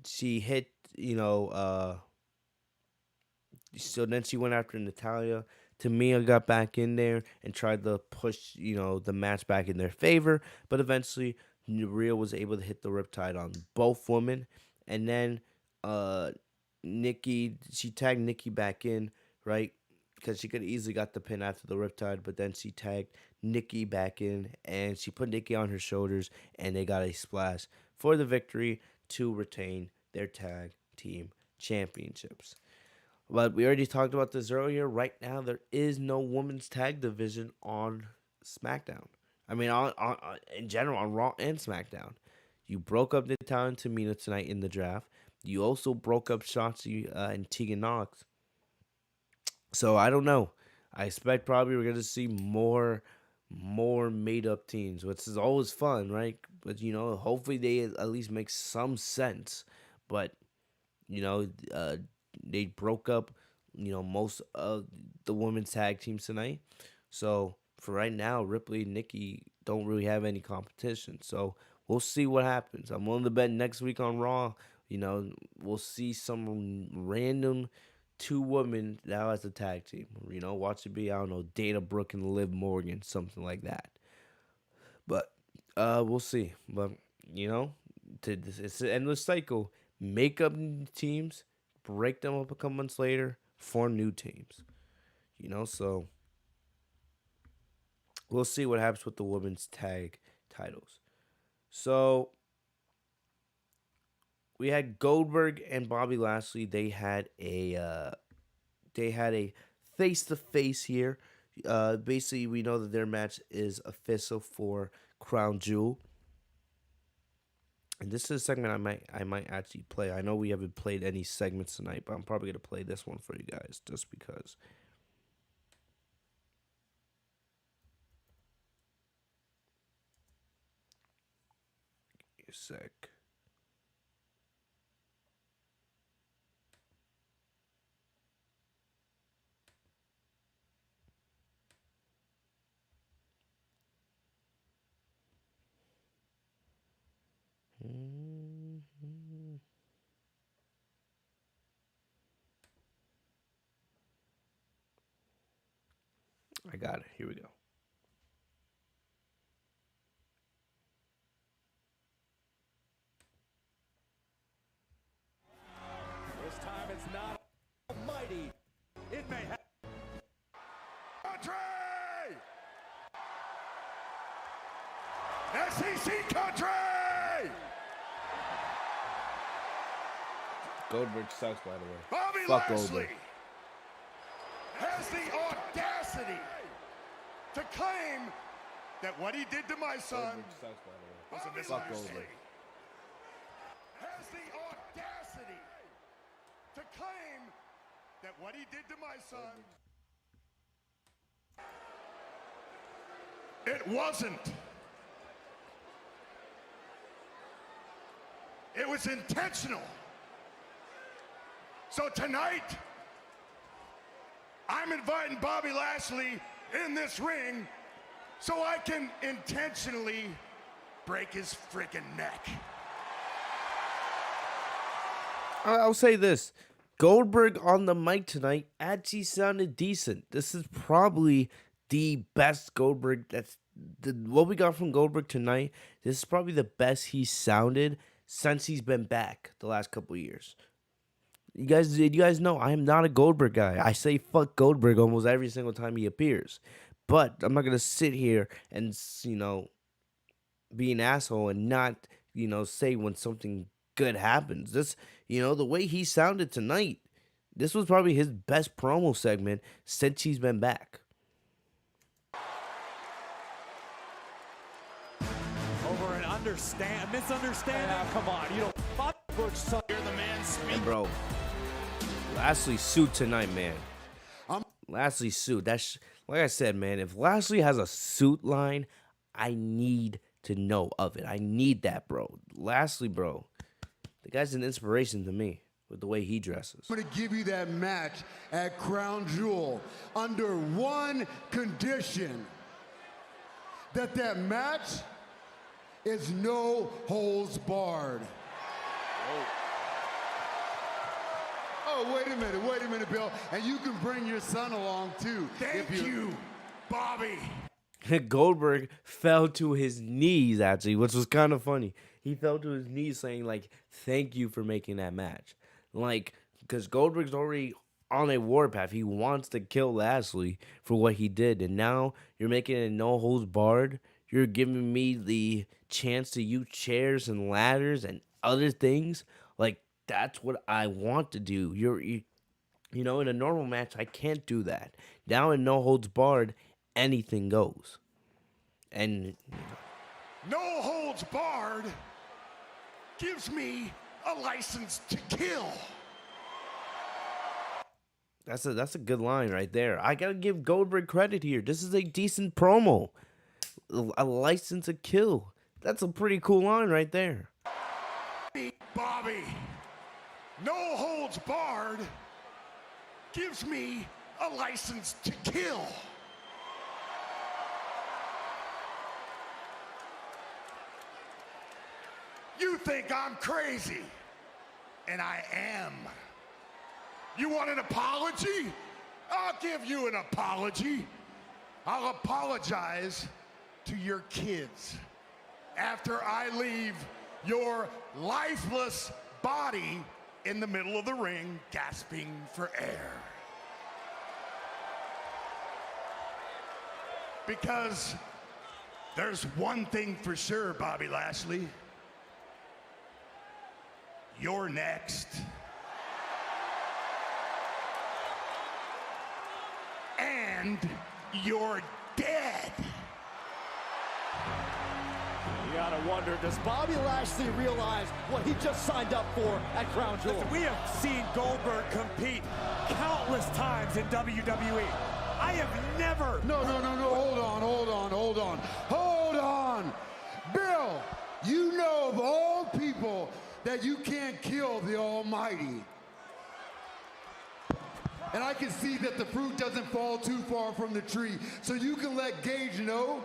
she hit, so then she went after Natalia. Tamina got back in there and tried to push, the match back in their favor. But eventually, Rhea was able to hit the Riptide on both women. And then uh, she tagged Nikki back in, right? Because she could easily got the pin after the Riptide. But then she tagged Nikki back in and she put Nikki on her shoulders. And they got a splash for the victory to retain their tag team championships. But we already talked about this earlier. Right now, there is no women's tag division on SmackDown. I mean, in general, on Raw and SmackDown. You broke up Natalya and Tamina tonight in the draft. You also broke up Shotzi and Tegan Knox. So I don't know. I expect probably we're gonna see more made up teams, which is always fun, right? But hopefully they at least make some sense. But you know, uh, they broke up, most of the women's tag teams tonight. So for right now, Ripley and Nikki don't really have any competition. So we'll see what happens. I'm willing to bet next week on Raw, we'll see some random two women now as a tag team. Watch it be, I don't know, Dana Brooke and Liv Morgan, something like that. But we'll see. But it's an endless cycle. Make up teams, break them up a couple months later, form new teams. So we'll see what happens with the women's tag titles. So we had Goldberg and Bobby Lashley. They had a face to face here. Basically, we know that their match is official for Crown Jewel. And this is a segment I might actually play. I know we haven't played any segments tonight, but I'm probably gonna play this one for you guys just because. Give me a sec. I got it. Here we go. This time it's not almighty. It may have. Country! SEC country! Goldberg sucks, by the way. Bobby Fuck Lashley Goldberg. has the audacity to claim that what he did to my son Goldberg sucks, by the way. was a Fuck misunderstanding. Goldberg. Has the audacity to claim that what he did to my son, it wasn't. It was intentional. So tonight, I'm inviting Bobby Lashley in this ring so I can intentionally break his freaking neck. I'll say this. Goldberg on the mic tonight actually sounded decent. This is probably the best Goldberg. What we got from Goldberg tonight. This is probably the best he sounded since he's been back the last couple of years. You guys know I am not a Goldberg guy. I say fuck Goldberg almost every single time he appears. But I'm not going to sit here and, be an asshole and not, say when something good happens. This, the way he sounded tonight, this was probably his best promo segment since he's been back. Over an misunderstanding. Come on, you don't fuck Butch, son. You're the man speaking. And bro, Lashley's suit tonight, man. Lashley's suit. That's like I said, man. If Lashley has a suit line, I need to know of it. I need that, bro. Lashley, bro. The guy's an inspiration to me with the way he dresses. I'm going to give you that match at Crown Jewel under one condition. That match is no holds barred. Oh, wait a minute, Bill. And you can bring your son along, too. Thank you, Bobby. Goldberg fell to his knees, actually, which was kind of funny. He fell to his knees saying, thank you for making that match. Because Goldberg's already on a warpath. He wants to kill Lashley for what he did. And now you're making it no holds barred. You're giving me the chance to use chairs and ladders and other things. That's what I want to do. In a normal match, I can't do that. Now in no holds barred, anything goes. And No holds barred gives me a license to kill. that's a good line right there. I gotta give Goldberg credit here. This is a decent promo. A license to kill. That's a pretty cool line right there. Bobby, no holds barred gives me a license to kill. You think I'm crazy, and I am. You want an apology? I'll give you an apology. I'll apologize to your kids after I leave your lifeless body in the middle of the ring, gasping for air. Because there's one thing for sure, Bobby Lashley. You're next. And you're dead. You gotta wonder, does Bobby Lashley realize what he just signed up for at Crown Jewel? Listen, we have seen Goldberg compete countless times in WWE. I have never... No. Hold on. Bill, you know of all people that you can't kill the Almighty. And I can see that the fruit doesn't fall too far from the tree. So you can let Gage know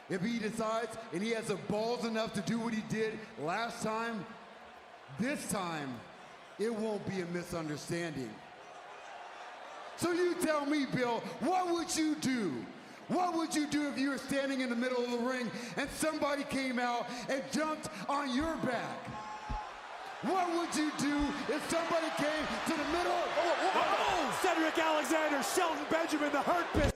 if he decides and he has the balls enough to do what he did last time, this time, it won't be a misunderstanding. So you tell me, Bill, what would you do What would you do if you were standing in the middle of the ring and somebody came out and jumped on your back? What would you do if somebody came to the middle? Oh, Cedric Alexander, Shelton Benjamin, the Hurt Business.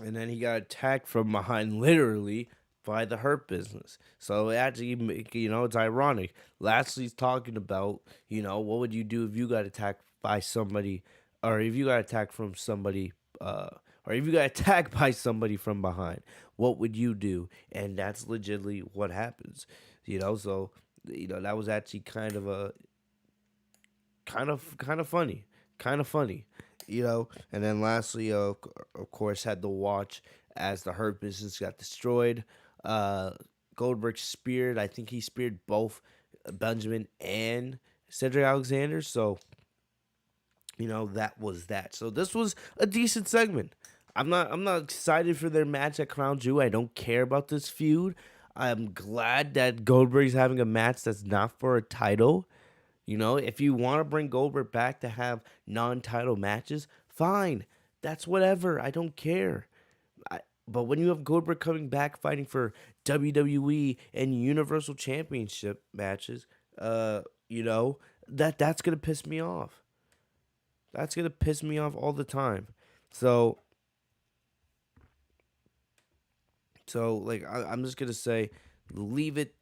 And then he got attacked from behind, literally, by the Hurt Business. So actually, it's ironic. Lashley's talking about, what would you do if you got attacked by somebody, or if you got attacked from somebody, or if you got attacked by somebody from behind? What would you do? And that's legitimately what happens. So that was actually kind of funny, And then lastly, of course, had to watch as the Hurt Business got destroyed. Goldberg speared. I think he speared both Benjamin and Cedric Alexander. So, that was that. So this was a decent segment. I'm not excited for their match at Crown Jewel. I don't care about this feud. I'm glad that Goldberg's having a match that's not for a title. If you want to bring Goldberg back to have non-title matches, fine. That's whatever. I don't care. But when you have Goldberg coming back fighting for WWE and Universal Championship matches, that's going to piss me off. That's going to piss me off all the time. So I'm just going to say, leave it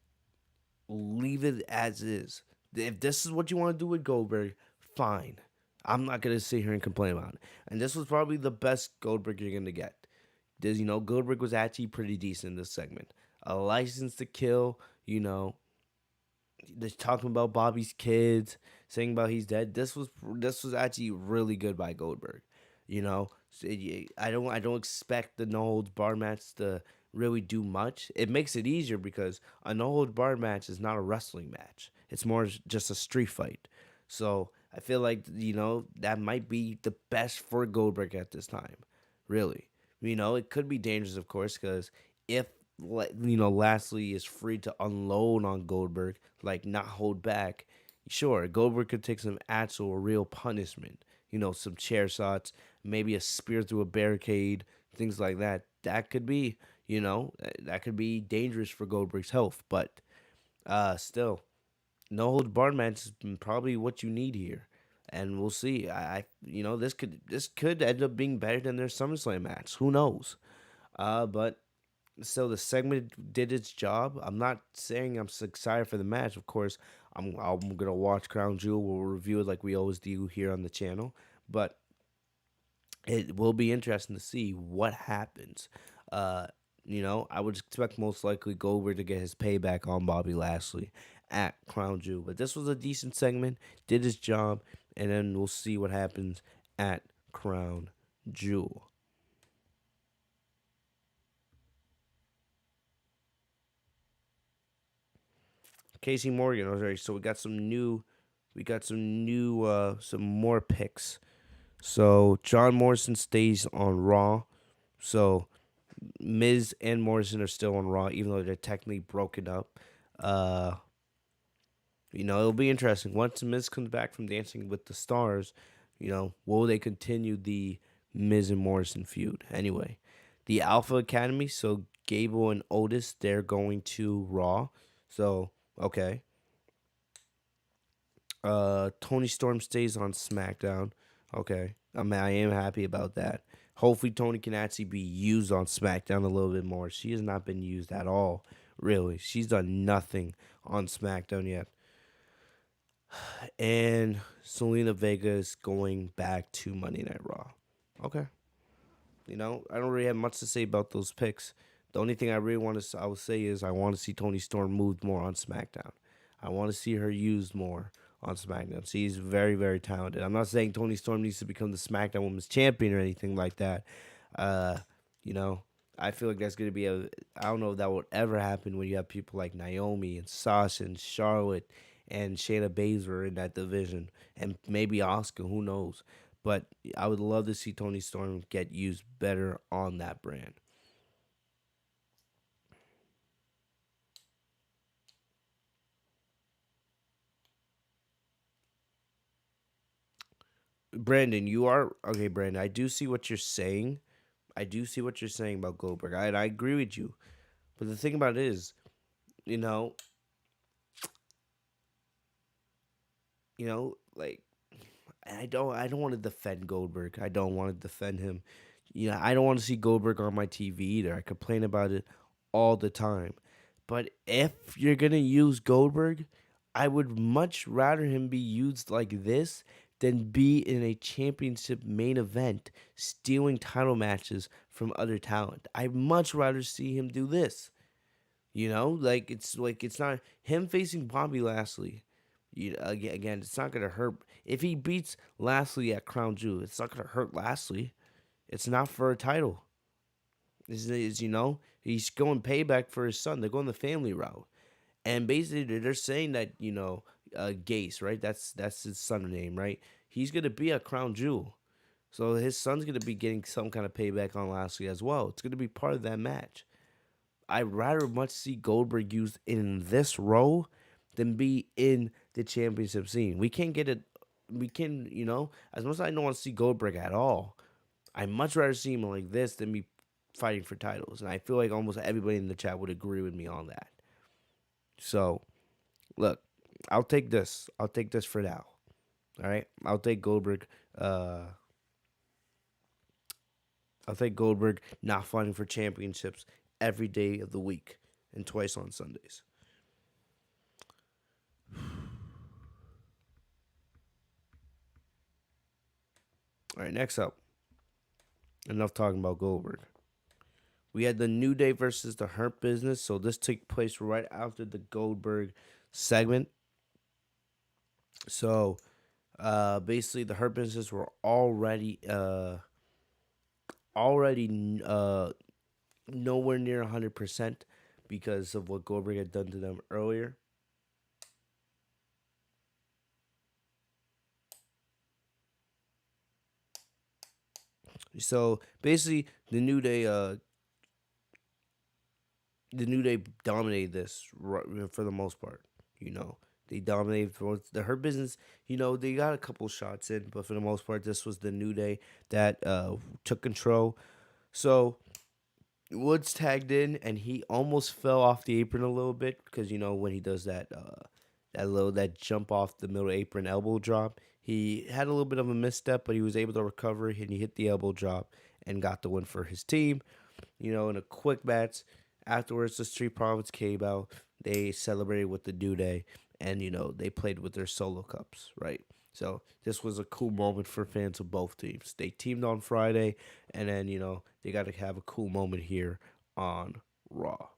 as is. If this is what you want to do with Goldberg, fine. I'm not going to sit here and complain about it. And this was probably the best Goldberg you're going to get. Goldberg was actually pretty decent in this segment. A license to kill, they're talking about Bobby's kids, saying about he's dead. This was actually really good by Goldberg. I don't expect the no holds bar match to really do much. It makes it easier because a no holds bar match is not a wrestling match. It's more just a street fight. So I feel like that might be the best for Goldberg at this time. Really. It could be dangerous, of course, because if, Lashley is free to unload on Goldberg, not hold back, sure, Goldberg could take some actual real punishment. Some chair shots, maybe a spear through a barricade, things like that. That could be, that could be dangerous for Goldberg's health. But still, no hold bar match is probably what you need here. And we'll see. This could end up being better than their SummerSlam match. Who knows? But so the segment did its job. I'm not saying I'm so excited for the match. Of course, I'm gonna watch Crown Jewel. We'll review it like we always do here on the channel. But it will be interesting to see what happens. I would expect most likely Goldberg to get his payback on Bobby Lashley at Crown Jewel. But this was a decent segment. Did his job. And then we'll see what happens at Crown Jewel. Casey Morgan. Okay, so we got some more picks. So John Morrison stays on Raw. So Miz and Morrison are still on Raw, even though they're technically broken up. It'll be interesting. Once Miz comes back from Dancing with the Stars, will they continue the Miz and Morrison feud? Anyway, the Alpha Academy, so Gable and Otis, they're going to Raw. So, okay. Tony Storm stays on SmackDown. Okay. I am happy about that. Hopefully Tony can actually be used on SmackDown a little bit more. She has not been used at all, really. She's done nothing on SmackDown yet. And Selena Vega is going back to Monday Night Raw. Okay. I don't really have much to say about those picks. The only thing I would say is I want to see Toni Storm moved more on SmackDown. I want to see her used more on SmackDown. She's very, very talented. I'm not saying Toni Storm needs to become the SmackDown Women's Champion or anything like that. I feel like that's going to be I don't know if that would ever happen when you have people like Naomi and Sasha and Charlotte and Shayna Baszler in that division, and maybe Asuka, who knows. But I would love to see Toni Storm get used better on that brand. Brandon, Brandon, I do see what you're saying. I do see what you're saying about Goldberg. I agree with you. But the thing about it is, you know, like I don't want to defend Goldberg. I don't want to defend him. I don't want to see Goldberg on my TV either. I complain about it all the time. But if you're gonna use Goldberg, I would much rather him be used like this than be in a championship main event stealing title matches from other talent. I'd much rather see him do this. It's not him facing Bobby Lashley. Again, it's not gonna hurt if he beats Lashley at Crown Jewel. It's not gonna hurt Lashley. It's not for a title. He's going payback for his son. They're going the family route, and basically they're saying that Gase, right? That's his son's name, right? He's gonna be at Crown Jewel, so his son's gonna be getting some kind of payback on Lashley as well. It's gonna be part of that match. I'd rather much see Goldberg used in this role than be in the championship scene. We can't get it. We can, as much as I don't want to see Goldberg at all, I'd much rather see him like this than be fighting for titles. And I feel like almost everybody in the chat would agree with me on that. So, look, I'll take this. I'll take this for now. All right? I'll take Goldberg. I'll take Goldberg not fighting for championships every day of the week and twice on Sundays. All right, next up. Enough talking about Goldberg. We had the New Day versus the Hurt Business. So this took place right after the Goldberg segment. So basically the Hurt Business were already nowhere near 100% because of what Goldberg had done to them earlier. So basically, the New Day dominated this for the most part. They dominated for the Hurt Business. They got a couple shots in, but for the most part, this was the New Day that took control. So Woods tagged in, and he almost fell off the apron a little bit because when he does that jump off the middle apron elbow drop, he had a little bit of a misstep, but he was able to recover, and he hit the elbow drop and got the win for his team. In a quick match. Afterwards, the Street Profits came out. They celebrated with the New Day, and they played with their solo cups, right? So this was a cool moment for fans of both teams. They teamed on Friday, and then they got to have a cool moment here on Raw.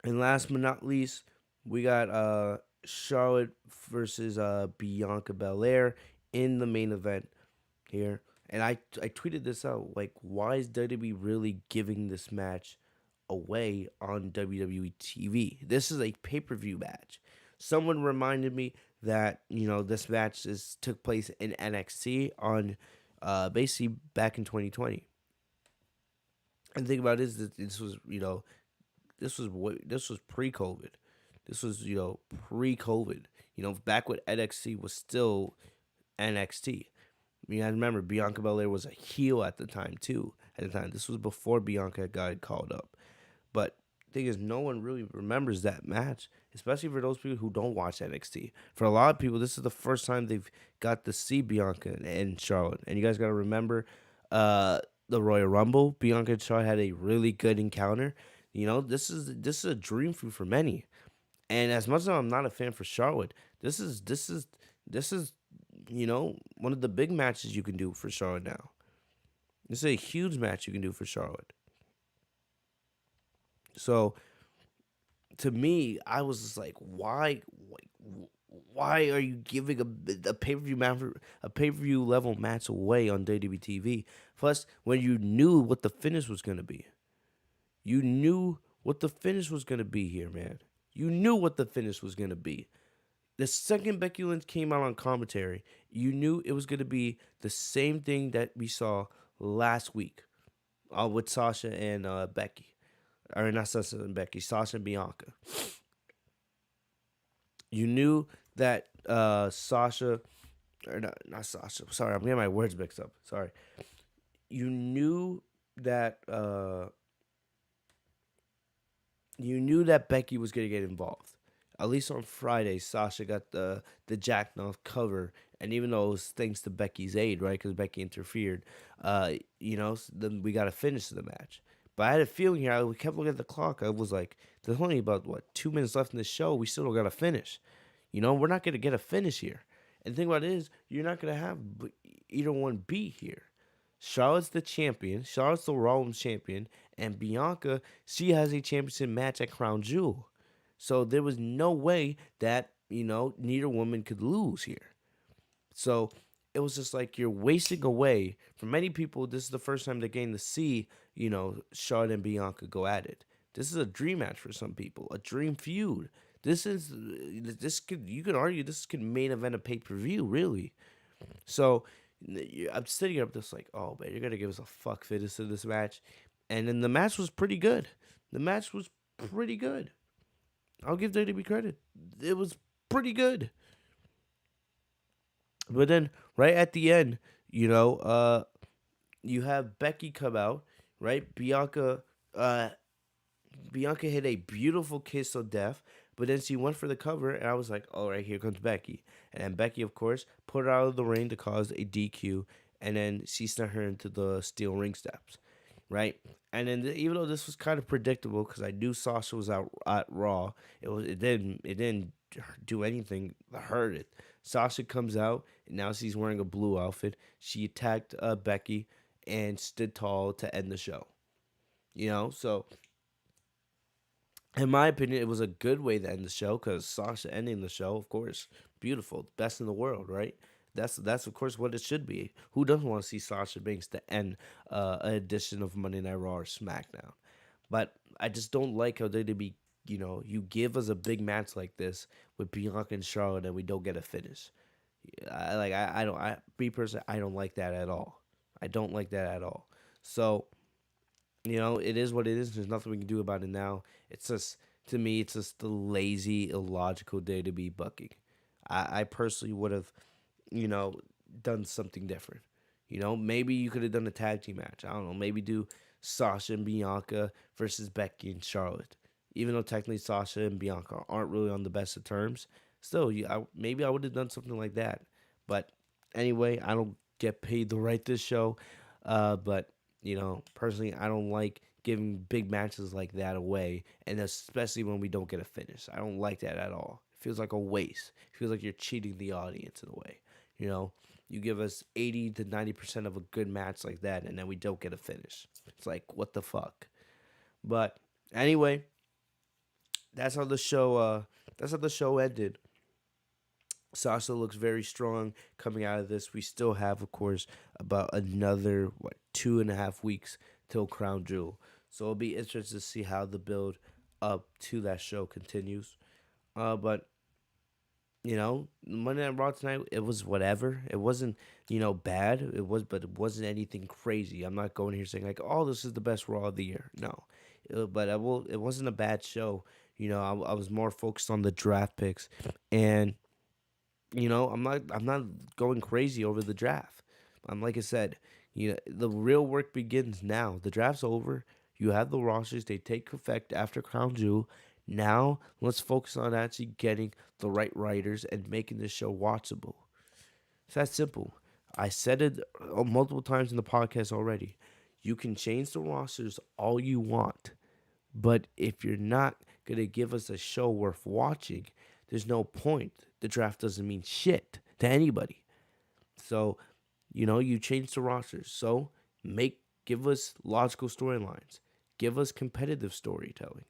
And last but not least, we got Charlotte versus Bianca Belair in the main event here. And I tweeted this out, like, why is WWE really giving this match away on WWE TV? This is a pay-per-view match. Someone reminded me that, this match took place in NXT on basically back in 2020. And the thing about it is that this was pre-COVID. This was, pre-COVID. Back when NXT was still NXT. I remember Bianca Belair was a heel at the time, too. This was before Bianca got called up. But the thing is, no one really remembers that match, especially for those people who don't watch NXT. For a lot of people, this is the first time they've got to see Bianca and Charlotte. And you guys got to remember the Royal Rumble. Bianca and Charlotte had a really good encounter. This is a dream for many. And as much as I'm not a fan for Charlotte, this is one of the big matches you can do for Charlotte now. This is a huge match you can do for Charlotte. So, to me, I was just like, why are you giving a pay-per-view level match away on WWE TV? Plus, when you knew what the finish was going to be. You knew what the finish was going to be here, man. You knew what the finish was going to be. The second Becky Lynch came out on commentary, you knew it was going to be the same thing that we saw last week with Sasha and Becky. Or not Sasha and Becky, Sasha and Bianca. You knew that Sasha, or not Sasha, sorry, I'm getting my words mixed up. Sorry. you knew that Becky was gonna get involved. At least on Friday, Sasha got the jackknife cover, and even though it was thanks to Becky's aid, right, because Becky interfered, then we got to finish the match. But I had a feeling here. I kept looking at the clock. I was like, "There's only about 2 minutes left in the show. We still don't got to finish. We're not gonna get a finish here." And the thing about it is, you're not gonna have either one be here. Charlotte's the champion. Charlotte's the Raw Women's champion, and Bianca, she has a championship match at Crown Jewel. So there was no way that neither woman could lose here. So it was just like you're wasting away. For many people, this is the first time they're getting to see Charlotte and Bianca go at it. This is a dream match for some people, a dream feud. You could argue this could main event a pay per view, really. So I'm sitting up just like, oh man, you're gonna give us a fuck finish to this match, and then the match was pretty good. The match was pretty good. I'll give WWE credit. It was pretty good. But then right at the end, you have Becky come out, right? Bianca hit a beautiful kiss of death, but then she went for the cover, and I was like, all right, here comes Becky. And then Becky, of course, put her out of the ring to cause a DQ, and then she sent her into the steel ring steps, right? And then even though this was kind of predictable, because I knew Sasha was out at Raw, it didn't do anything to hurt it. Sasha comes out, and now she's wearing a blue outfit. She attacked Becky and stood tall to end the show. So in my opinion, it was a good way to end the show because Sasha ending the show, of course, beautiful, best in the world, right? That's of course what it should be. Who doesn't want to see Sasha Banks to end an edition of Monday Night Raw or SmackDown? But I just don't like how they be. You give us a big match like this with Bianca and Charlotte, and we don't get a finish. Me personally, I don't like that at all. I don't like that at all. So it is what it is. There's nothing we can do about it now. It's just, to me, it's just the lazy, illogical day to be booking. I personally would have, done something different. Maybe you could have done a tag team match. I don't know. Maybe do Sasha and Bianca versus Becky and Charlotte. Even though technically Sasha and Bianca aren't really on the best of terms, still, maybe I would have done something like that. But anyway, I don't get paid to write this show. But personally, I don't like giving big matches like that away, and especially when we don't get a finish. I don't like that at all. It feels like a waste. It feels like you're cheating the audience in a way. You give us 80 to 90% of a good match like that, and then we don't get a finish. It's like, what the fuck? But anyway, that's how the show. That's how the show ended. Sasha looks very strong coming out of this. We still have, of course, about another 2.5 weeks till Crown Jewel. So it'll be interesting to see how the build up to that show continues. But Monday Night Raw tonight, it was whatever. It wasn't bad. But it wasn't anything crazy. I'm not going here saying like, oh, this is the best Raw of the year. No, it wasn't a bad show. I was more focused on the draft picks, and I'm not going crazy over the draft. Like I said, the real work begins now. The draft's over. You have the rosters. They take effect after Crown Jewel. Now let's focus on actually getting the right writers and making this show watchable. It's that simple. I said it multiple times in the podcast already. You can change the rosters all you want, but if you're not going to give us a show worth watching, there's no point. The draft doesn't mean shit to anybody. So, you change the rosters. So, give us logical storylines. Give us competitive storytelling.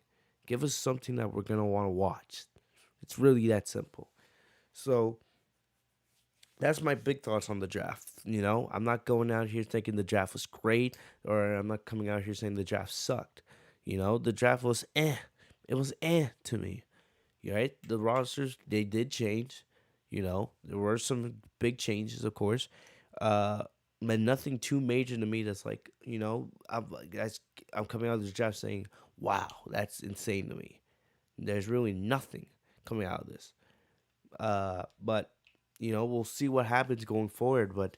Give us something that we're going to want to watch. It's really that simple. So, that's my big thoughts on the draft. I'm not going out here thinking the draft was great, or I'm not coming out here saying the draft sucked. The draft was It was to me. Right? The rosters, they did change. There were some big changes, of course. But nothing too major to me that's like, I'm coming out of this draft saying, wow, that's insane to me. There's really nothing coming out of this. But, we'll see what happens going forward. But,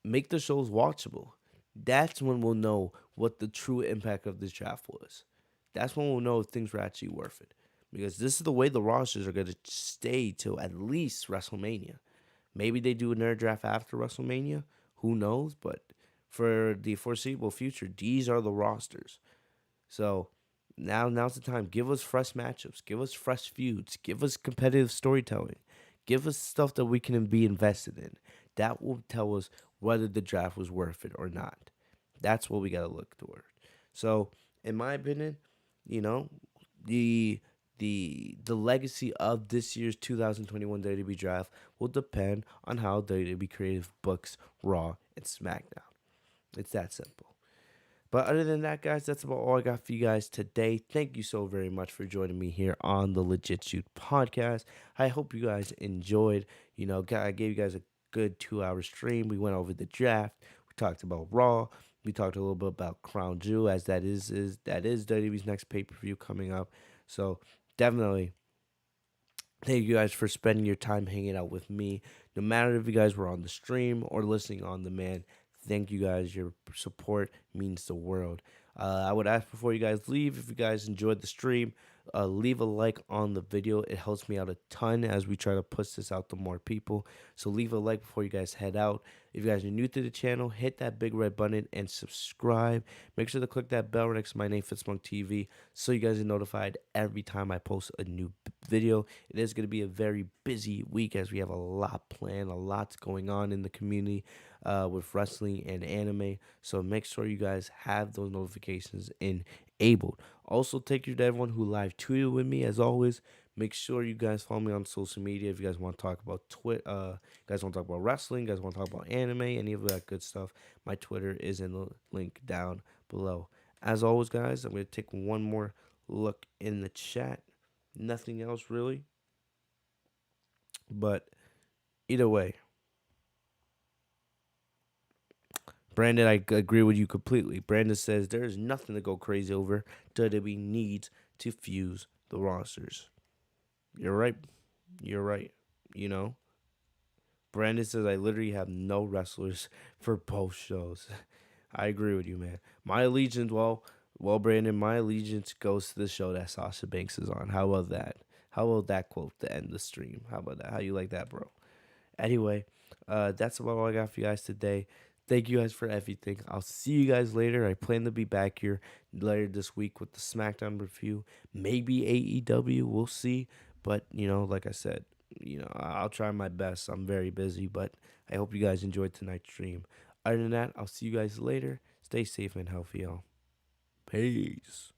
make the shows watchable. that's when we'll know what the true impact of this draft was. That's when we'll know if things were actually worth it. Because this is the way the rosters are going to stay till at least WrestleMania. Maybe they do another draft after WrestleMania. Who knows? But for the foreseeable future, these are the rosters. So now's the time. Give us fresh matchups. Give us fresh feuds. Give us competitive storytelling. Give us stuff that we can be invested in. That will tell us whether the draft was worth it or not. That's what we gotta look toward. So, in my opinion, you know, the the legacy of this year's 2021 WWE draft will depend on how WWE Creative books Raw and SmackDown. It's that simple. But other than that, guys, that's about all I got for you guys today. Thank you so very much for joining me here on the Legit Shoot podcast. I hope you guys enjoyed. I gave you guys a good 2 hour stream. We went over the draft. We talked about Raw. We talked a little bit about Crown Jewel, as that is WWE's next pay-per-view coming up. So definitely thank you guys for spending your time hanging out with me. No matter if you guys were on the stream or listening on demand, thank you guys. Your support means the world. I would ask before you guys leave, if you guys enjoyed the stream, leave a like on the video. It helps me out a ton as we try to push this out to more people. So leave a like before you guys head out. If you guys are new to the channel, hit that big red button and subscribe. Make sure to click that bell next to my name, Fitzmonk TV, so you guys are notified every time I post a new video. It is going to be a very busy week as we have a lot planned, a lot's going on in the community with wrestling and anime. So make sure you guys have those notifications enabled. Also, take care to everyone who live tweeted with me. As always, make sure you guys follow me on social media if you guys want to talk about guys want to talk about wrestling, guys want to talk about anime, any of that good stuff. My Twitter is in the link down below. As always, guys, I'm going to take one more look in the chat. Nothing else really. But either way, Brandon, I agree with you completely. Brandon says there is nothing to go crazy over. WWE needs to fuse the rosters. You're right. You're right. Brandon says I literally have no wrestlers for both shows. I agree with you, man. My allegiance, Brandon, my allegiance goes to the show that Sasha Banks is on. How about that? How about that quote to end the stream? How about that? How you like that, bro? Anyway, that's about all I got for you guys today. Thank you guys for everything. I'll see you guys later. I plan to be back here later this week with the SmackDown review. Maybe AEW. We'll see. But, like I said, I'll try my best. I'm very busy, but I hope you guys enjoyed tonight's stream. Other than that, I'll see you guys later. Stay safe and healthy, y'all. Peace.